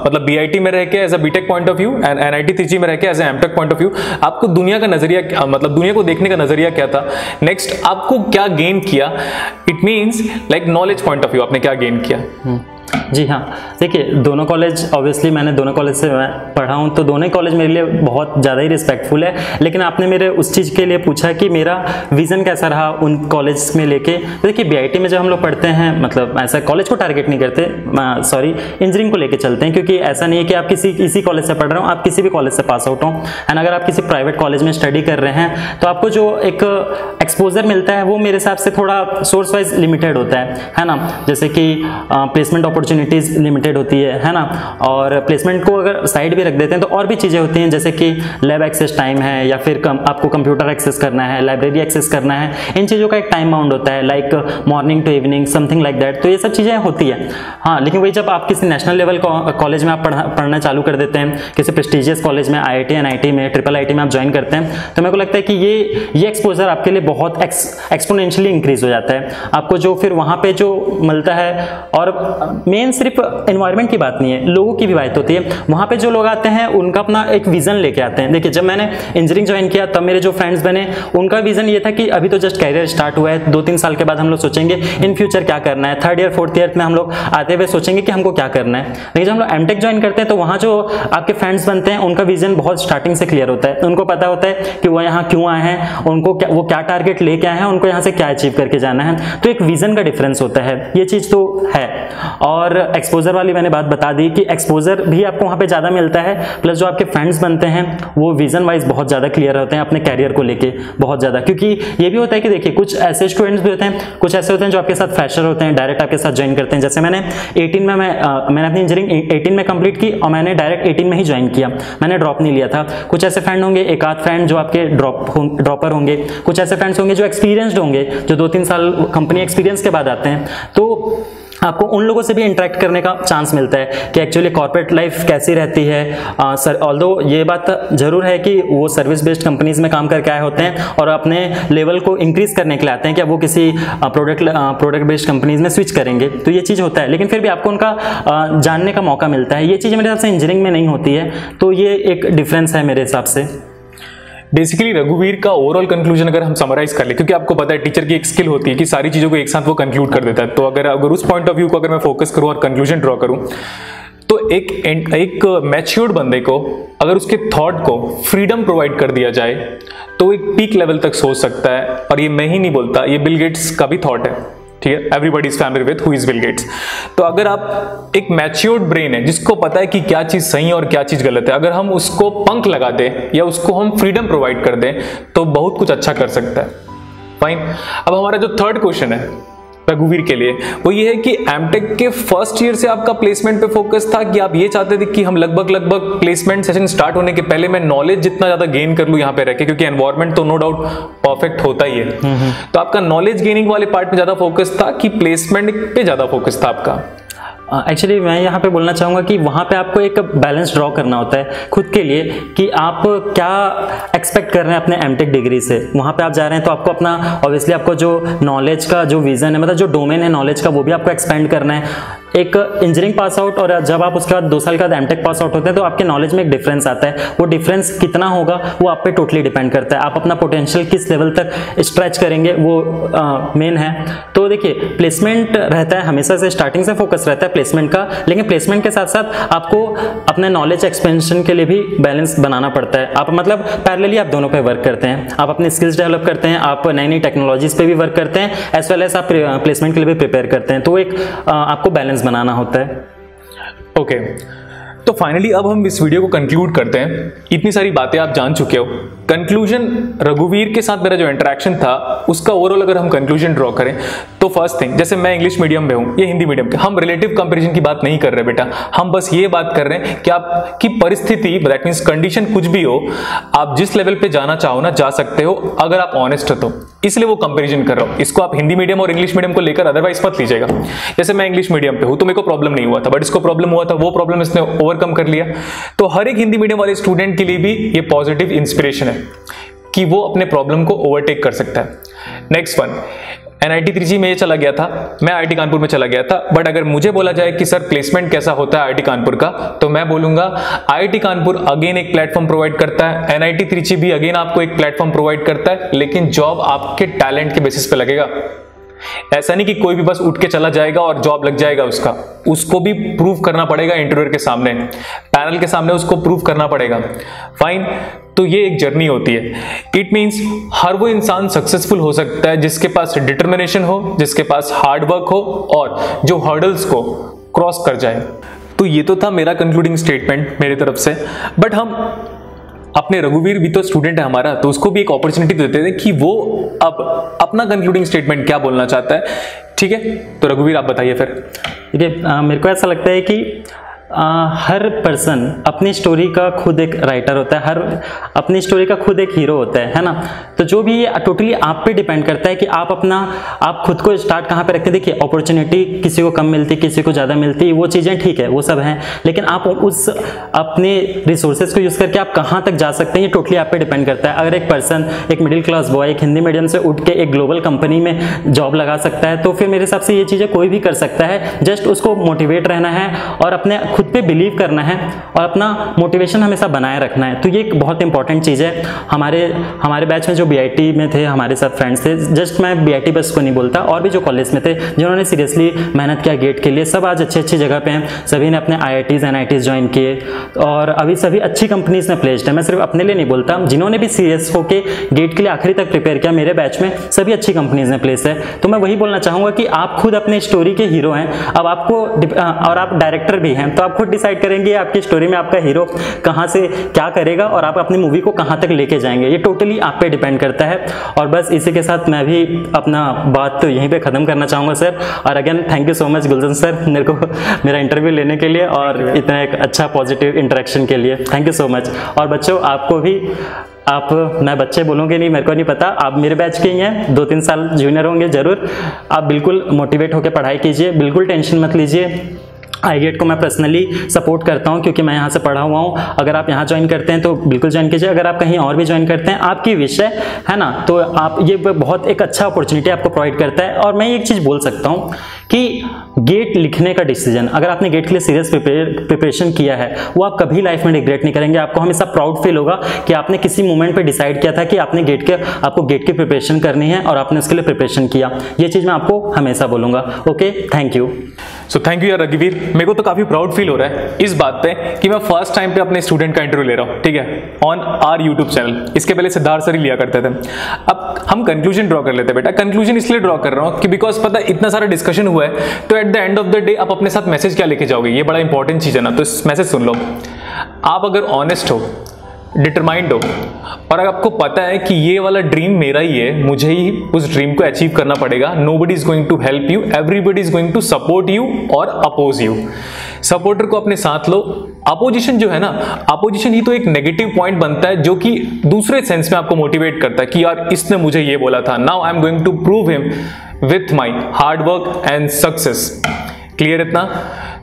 मतलब BIT में रह के as a BTech point of view and NIT Trichy में रह के as a MTech point of view, आपको दुनिया का नजरिया, मतलब दुनिया को देखने का नजरिया क्या था। नेक्स्ट आपको क्या गेन किया, it means like knowledge point of view, आपने क्या गेन किया। जी हाँ, देखिए दोनों कॉलेज, ऑब्वियसली मैंने दोनों कॉलेज से मैं पढ़ा हूँ, तो दोनों कॉलेज मेरे लिए बहुत ज़्यादा ही रिस्पेक्टफुल है। लेकिन आपने मेरे उस चीज़ के लिए पूछा कि मेरा विज़न कैसा रहा उन कॉलेज में लेके। तो देखिए BIT में जब हम लोग पढ़ते हैं, मतलब ऐसा कॉलेज को टारगेट नहीं करते, सॉरी इंजीनियरिंग को लेके चलते हैं, क्योंकि ऐसा नहीं है कि आप इसी कॉलेज से पढ़ रहे हो, आप किसी भी कॉलेज से पास आउट हो। एंड अगर आप किसी प्राइवेट कॉलेज में स्टडी कर रहे हैं तो आपको जो एक एक्सपोजर मिलता है वो मेरे हिसाब से थोड़ा सोर्स वाइज लिमिटेड होता है ना। जैसे कि प्लेसमेंट अपॉर्चुनिटीज़ लिमिटेड होती है ना। और प्लेसमेंट को अगर साइड भी रख देते हैं तो और भी चीज़ें होती हैं, जैसे कि लैब एक्सेस टाइम है, या फिर आपको कंप्यूटर एक्सेस करना है, लाइब्रेरी एक्सेस करना है, इन चीज़ों का एक टाइम बाउंड होता है, like morning to evening something like that. तो ये सब चीज़ें होती है। हाँ, लेकिन वही जब आप किसी नेशनल लेवल कॉलेज में आप पढ़ना चालू कर देते हैं, किसी प्रेस्टिजियस कॉलेज में, IIT NIT में, IIIT में आप ज्वाइन करते हैं, तो मेरे को लगता है कि ये एक्सपोजर आपके लिए बहुत एक्सपोनेंशियली इंक्रीज हो जाता है। आपको जो फिर वहाँ पे जो मिलता है, और मेन सिर्फ एनवायरनमेंट की बात नहीं है, लोगों की भी बात होती है। वहाँ पे जो लोग आते हैं उनका अपना एक विजन लेके आते हैं। देखिए जब मैंने इंजीनियरिंग ज्वाइन किया तब मेरे जो फ्रेंड्स बने, उनका विजन ये था कि अभी तो जस्ट कैरियर स्टार्ट हुआ है, 2-3 साल के बाद हम लोग सोचेंगे इन फ्यूचर क्या करना है। 3rd ईयर 4th ईयर में हम लोग आते हुए सोचेंगे कि हमको क्या करना है। लेकिन जब हम लोग एमटेक ज्वाइन करते हैं तो वहाँ जो आपके फ्रेंड्स बनते हैं उनका विजन बहुत स्टार्टिंग से क्लियर होता है। उनको पता होता है कि वो यहाँ क्यों आए हैं, उनको वो क्या टारगेट लेके आए हैं, उनको यहाँ से क्या अचीव करके जाना है। तो एक विजन का डिफरेंस होता है, ये चीज़ तो है। और एक्सपोजर वाली मैंने बात बता दी कि एक्सपोजर भी आपको वहाँ पे ज़्यादा मिलता है, प्लस जो आपके फ्रेंड्स बनते हैं वो विजन वाइज बहुत ज़्यादा क्लियर होते हैं अपने कैरियर को लेके, बहुत ज़्यादा। क्योंकि ये भी होता है कि देखिए कुछ ऐसे स्टूडेंट्स भी होते हैं, कुछ ऐसे होते हैं जो आपके साथ फ्रेशर होते हैं, डायरेक्ट आपके साथ ज्वाइन करते हैं। जैसे मैंने 18 में मैंने अपनी इंजीनियरिंग 18 में कंप्लीट की और मैंने डायरेक्ट 18 में ही ज्वाइन किया, मैंने ड्रॉप नहीं लिया था। कुछ ऐसे फ्रेंड होंगे, एक आध फ्रेंड जो आपके ड्रॉपर होंगे, कुछ ऐसे फ्रेंड्स होंगे जो एक्सपीरियंसड होंगे, जो 2-3 साल कंपनी एक्सपीरियंस के बाद आते हैं। तो आपको उन लोगों से भी इंटरेक्ट करने का चांस मिलता है कि एक्चुअली कॉर्पोरेट लाइफ कैसी रहती है। ऑल्दो ये बात जरूर है कि वो सर्विस बेस्ड कंपनीज में काम करके आए होते हैं और अपने लेवल को इंक्रीज करने के लिए आते हैं कि अब वो किसी प्रोडक्ट बेस्ड कंपनीज में स्विच करेंगे, तो ये चीज़ होता है। लेकिन फिर भी आपको उनका जानने का मौका मिलता है। ये चीज़ मेरे हिसाब से इंजीनियरिंग में नहीं होती है, तो ये एक डिफरेंस है मेरे हिसाब से। बेसिकली रघुवीर का ओवरऑल कंक्लूजन अगर हम समराइज कर ले, क्योंकि आपको पता है टीचर की एक स्किल होती है कि सारी चीज़ों को एक साथ वो कंक्लूड कर देता है। तो अगर उस पॉइंट ऑफ व्यू को अगर मैं फोकस करूँ और कंक्लूजन ड्रॉ करूँ, तो एक मैच्योर्ड बंदे को अगर उसके थॉट को फ्रीडम प्रोवाइड कर दिया जाए तो एक पीक लेवल तक सोच सकता है। और ये मैं ही नहीं बोलता, ये बिल गेट्स का भी थॉट है, ठीक है। Everybody is familiar with who is Bill Gates. तो अगर आप एक मैच्योर्ड ब्रेन है जिसको पता है कि क्या चीज सही है और क्या चीज गलत है, अगर हम उसको पंख लगा दें या उसको हम फ्रीडम प्रोवाइड कर दें तो बहुत कुछ अच्छा कर सकता है। फाइन। अब हमारा जो थर्ड क्वेश्चन है रघुवीर के लिए वो ये है कि एमटेक के फर्स्ट ईयर से आपका प्लेसमेंट पे फोकस था कि आप ये चाहते थे कि हम लगभग प्लेसमेंट सेशन स्टार्ट होने के पहले मैं नॉलेज जितना ज्यादा गेन कर लूं यहाँ पे रह के, क्योंकि एनवायरनमेंट तो नो डाउट परफेक्ट होता ही है। तो आपका नॉलेज गेनिंग वाले पार्ट में ज्यादा फोकस था कि प्लेसमेंट पे ज्यादा फोकस था आपका? एक्चुअली मैं यहाँ पे बोलना चाहूँगा कि वहाँ पे आपको एक बैलेंस ड्रॉ करना होता है खुद के लिए कि आप क्या एक्सपेक्ट कर रहे हैं अपने एमटेक डिग्री से। वहाँ पे आप जा रहे हैं तो आपको अपना ऑब्वियसली आपको जो नॉलेज का जो विजन है, मतलब जो डोमेन है नॉलेज का, वो भी आपको एक्सपेंड करना है। एक इंजीनियरिंग पास आउट और जब आप उसके बाद 2 साल के बाद एमटेक पास आउट होते हैं तो आपके नॉलेज में एक डिफरेंस आता है। वो डिफरेंस कितना होगा वो आप पे टोटली डिपेंड करता है। आप अपना पोटेंशियल किस लेवल तक स्ट्रेच करेंगे वो मेन है। तो देखिए प्लेसमेंट रहता है, हमेशा से स्टार्टिंग से फोकस रहता है प्लेसमेंट का, लेकिन प्लेसमेंट के साथ साथ आपको अपने नॉलेज एक्सपेंशन के लिए भी बैलेंस बनाना पड़ता है। आप मतलब पैरेलली आप दोनों पे वर्क करते हैं, आप अपने स्किल्स डेवलप करते हैं, आप नई नई टेक्नोलॉजीज पे भी वर्क करते हैं, एज वेल एज आप प्लेसमेंट के लिए भी प्रिपेयर करते हैं। तो एक आपको बैलेंस बनाना होता है। ओके, तो फाइनली अब हम इस वीडियो को कंक्लूड करते हैं। इतनी सारी बातें आप जान चुके हो कंक्लूजन रघुवीर के साथ मेरा जो इंटरेक्शन था उसका ओवरऑल अगर हम कंक्लूजन ड्रॉ करें तो फर्स्ट थिंग, जैसे मैं इंग्लिश मीडियम में हूं, ये हिंदी मीडियम के, हम रिलेटिव कंपैरिजन की बात नहीं कर रहे बेटा, हम बस ये बात कर रहे हैं कि आपकी परिस्थिति, दैट मींस कंडीशन कुछ भी हो, आप जिस लेवल पे जाना चाहो ना जा सकते हो अगर आप ऑनेस्ट हो तो, इसलिए वो कंपैरिजन कर रहा हूं। इसको आप हिंदी मीडियम और इंग्लिश मीडियम को लेकर अदरवाइज मत लीजिएगा। जैसे मैं इंग्लिश मीडियम पे हूं तो मेरे को प्रॉब्लम नहीं हुआ था, बट इसको प्रॉब्लम हुआ था, वो प्रॉब्लम इसने ओवरकम कर लिया। तो हर एक हिंदी मीडियम वाले स्टूडेंट के लिए भी ये पॉजिटिव इंस्पिरेशन है कि वो अपने प्रॉब्लम को ओवरटेक कर सकता है। नेक्स्ट वन, NIT त्रिची में ये चला गया था, मैं IIT कानपुर में चला गया था, बट अगर मुझे बोला जाए कि सर प्लेसमेंट कैसा होता है IIT कानपुर का, तो मैं बोलूंगा IIT कानपुर अगेन एक प्लेटफॉर्म प्रोवाइड करता है, NIT त्रिची भी अगेन आपको एक प्लेटफॉर्म प्रोवाइड करता है, लेकिन जॉब आपके टैलेंट के बेसिस पे लगेगा। ऐसा नहीं कि कोई भी बस उठ के चला जाएगा और जॉब लग जाएगा उसका, उसको भी प्रूव करना पड़ेगा इंटरव्यूअर के सामने, पैनल के सामने उसको प्रूव करना पड़ेगा। फाइन, तो ये एक जर्नी होती है। इट मींस हर वो इंसान सक्सेसफुल हो सकता है जिसके पास डिटर्मिनेशन हो, जिसके पास हार्ड वर्क हो और जो हर्डल्स को क्रॉस कर जाए। तो ये तो था मेरा कंक्लूडिंग स्टेटमेंट मेरी तरफ से, बट हम अपने रघुवीर भी तो स्टूडेंट है हमारा, तो उसको भी एक अपॉर्चुनिटी देते थे कि वो अब अपना कंक्लूडिंग स्टेटमेंट क्या बोलना चाहता है। ठीक है, तो रघुवीर आप बताइए फिर। देखिए, मेरे को ऐसा लगता है कि हर पर्सन अपनी स्टोरी का खुद एक राइटर होता है, हर अपनी स्टोरी का खुद एक हीरो होता है ना। तो जो भी ये टोटली आप पे डिपेंड करता है कि आप खुद को स्टार्ट कहाँ पे रखते हैं। देखिए, अपॉर्चुनिटी किसी को कम मिलती, किसी को ज़्यादा मिलती, वो चीज़ें ठीक है, वो सब हैं, लेकिन आप उस अपने रिसोर्सेज को यूज़ करके आप कहाँ तक जा सकते हैं, ये टोटली आप पे डिपेंड करता है। अगर एक पर्सन, एक मिडिल क्लास बॉय, एक हिंदी मीडियम से उठ के एक ग्लोबल कंपनी में जॉब लगा सकता है, तो फिर मेरे हिसाब से ये चीज़ें कोई भी कर सकता है। जस्ट उसको मोटिवेट रहना है और अपने खुद पे बिलीव करना है और अपना मोटिवेशन हमेशा बनाए रखना है। तो ये एक बहुत इंपॉर्टेंट चीज़ है। हमारे बैच में जो BIT में थे, हमारे साथ फ्रेंड्स थे, जस्ट मैं BIT बस को नहीं बोलता, और भी जो कॉलेज में थे जिन्होंने सीरियसली मेहनत किया गेट के लिए, सब आज अच्छी जगह पे हैं। सभी ने अपने IITs NITs ज्वाइन किए और अभी सभी अच्छी कंपनीज में प्लेस्ड है। मैं सिर्फ अपने लिए नहीं बोलता, जिन्होंने भी सीरियस होकर गेट के लिए आखिरी तक प्रिपेयर किया मेरे बैच में, सभी अच्छी कंपनीज में प्लेस है। तो मैं वही बोलना चाहूँगा कि आप खुद अपने स्टोरी के हीरो हैं। अब आपको, और आप डायरेक्टर भी हैं, तो आप खुद डिसाइड करेंगे आपकी स्टोरी में आपका हीरो कहां से क्या करेगा और आप अपनी मूवी को कहां तक लेके जाएंगे। ये टोटली आप पे डिपेंड करता है। और बस इसी के साथ मैं भी अपना बात तो यहीं पे खत्म करना चाहूंगा सर। और again thank you so much Gulshan sir, मेरे को मेरा इंटरव्यू लेने के लिए और इतना एक अच्छा पॉजिटिव इंटरेक्शन के लिए थैंक यू सो मच। और बच्चों, आपको भी, मैं बच्चे बोलूँगे नहीं, मेरे को नहीं पता, आप मेरे बैच के ही हैं, 2-3 साल जूनियर होंगे जरूर। आप बिल्कुल मोटिवेट होकर पढ़ाई कीजिए, बिल्कुल टेंशन मत लीजिए। IGET को मैं पर्सनली सपोर्ट करता हूं क्योंकि मैं यहाँ से पढ़ा हुआ हूँ। अगर आप यहाँ ज्वाइन करते हैं तो बिल्कुल ज्वाइन कीजिए, अगर आप कहीं और भी ज्वाइन करते हैं, आपकी विषय है ना, तो आप ये बहुत एक अच्छा अपॉर्चुनिटी आपको प्रोवाइड करता है। और मैं एक चीज़ बोल सकता हूँ कि गेट लिखने का डिसीजन, अगर आपने गेट के लिए सीरियस प्रिपरेशन किया है, वो आप कभी लाइफ में रिग्रेट नहीं करेंगे। आपको हमेशा प्राउड फील होगा कि आपने किसी मोमेंट पे डिसाइड किया था कि आपको गेट की प्रिपरेशन करनी है और आपने उसके लिए प्रिपरेशन किया। ये चीज़ मैं आपको हमेशा बोलूँगा। Okay, thank you. So thank you यार रघुवीर, मेरे को तो काफी प्राउड फील हो रहा है इस बात पे कि मैं फर्स्ट टाइम पे अपने स्टूडेंट का इंटरव्यू ले रहा हूँ, ठीक है, ऑन आवर यूट्यूब चैनल। इसके पहले सिद्धार्थ सर ही लिया करते थे। अब हम कंक्लूजन ड्रॉ कर लेते हैं बेटा। कंक्लूजन इसलिए ड्रॉ कर रहा हूँ कि बिकॉज पता है इतना सारा डिस्कशन हुआ है, तो at the end of the day आप अपने साथ मैसेज क्या लेके जाओगे, ये बड़ा इंपॉर्टेंट चीज है ना। तो इस मैसेज सुन लो। आप अगर ऑनेस्ट हो, डिटरमाइंड हो और अगर आपको पता है कि ये वाला ड्रीम मेरा ही है, मुझे ही उस ड्रीम को अचीव करना पड़ेगा, nobody is going to help you, everybody is going to support you और अपोज यू। सपोर्टर को अपने साथ लो। अपोजिशन जो है ना, अपोजिशन ही तो एक नेगेटिव पॉइंट बनता है जो कि दूसरे सेंस में आपको मोटिवेट करता है कि यार इसने मुझे ये बोला था, now I am going to prove him with my hard work and success. Clear इतना?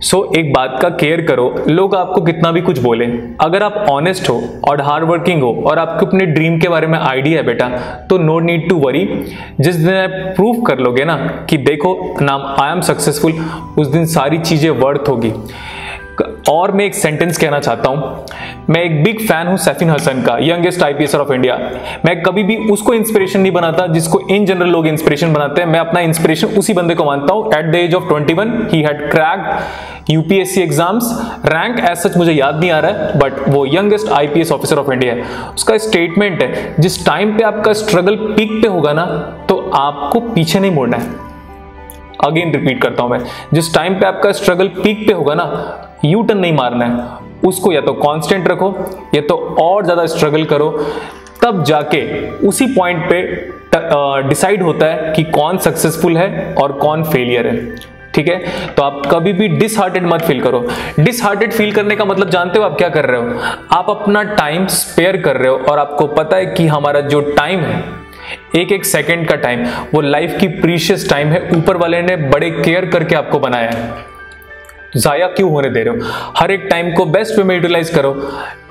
सो एक बात का केयर करो, लोग आपको कितना भी कुछ बोले, अगर आप ऑनेस्ट हो और हार्ड वर्किंग हो और आपको अपने ड्रीम के बारे में आइडिया है बेटा, तो नो नीड टू वरी। जिस दिन आप प्रूव कर लोगे ना कि देखो नाम आई एम सक्सेसफुल, उस दिन सारी चीजें वर्थ होगी। और मैं एक सेंटेंस कहना चाहता हूं, मैं एक बिग फैन हूं सैफिन हसन का, यंगेस्ट IPSer ऑफ इंडिया। मैं कभी भी उसको इंस्पिरेशन नहीं बनाता जिसको इन जनरल लोग इंस्पिरेशन बनाते हैं। मैं अपना इंस्पिरेशन उसी बंदे को मानता हूं। At the age of 21 he had cracked UPSC exams, rank as such मुझे याद नहीं आ रहा है, बट वो youngest IPS officer of India है। उसका स्टेटमेंट है, जिस टाइम पे आपका स्ट्रगल पीक पे होगा ना, तो आपको पीछे नहीं मुड़ना है। अगेन रिपीट करता हूं मैं, जिस टाइम पे आपका स्ट्रगल पीक पे होगा ना, यू टर्न नहीं मारना है, उसको या तो कांस्टेंट रखो या तो और ज्यादा स्ट्रगल करो, तब तब जाके उसी पॉइंट पे डिसाइड होता है कि कौन सक्सेसफुल है और कौन फेलियर है। ठीक है, तो आप कभी भी डिसहार्टेड मत फील करो। डिसहार्टेड फील करने का मतलब जानते हो आप क्या कर रहे हो? आप अपना टाइम स्पेयर कर रहे हो और आपको पता है कि हमारा जो टाइम है, एक एक सेकंड का टाइम, वो लाइफ की प्रीशियस टाइम है। ऊपर वाले ने बड़े केयर करके आपको बनाया है, जाया क्यों होने दे रहे हो? हर एक टाइम को बेस्ट वे में यूटिलाइज करो।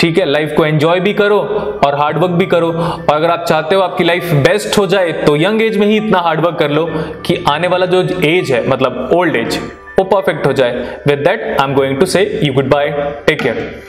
ठीक है, लाइफ को एंजॉय भी करो और हार्डवर्क भी करो। और अगर आप चाहते हो आपकी लाइफ बेस्ट हो जाए तो यंग एज में ही इतना हार्डवर्क कर लो कि आने वाला जो एज है, मतलब ओल्ड एज, वो परफेक्ट हो जाए। With that I am going to say you goodbye, take care.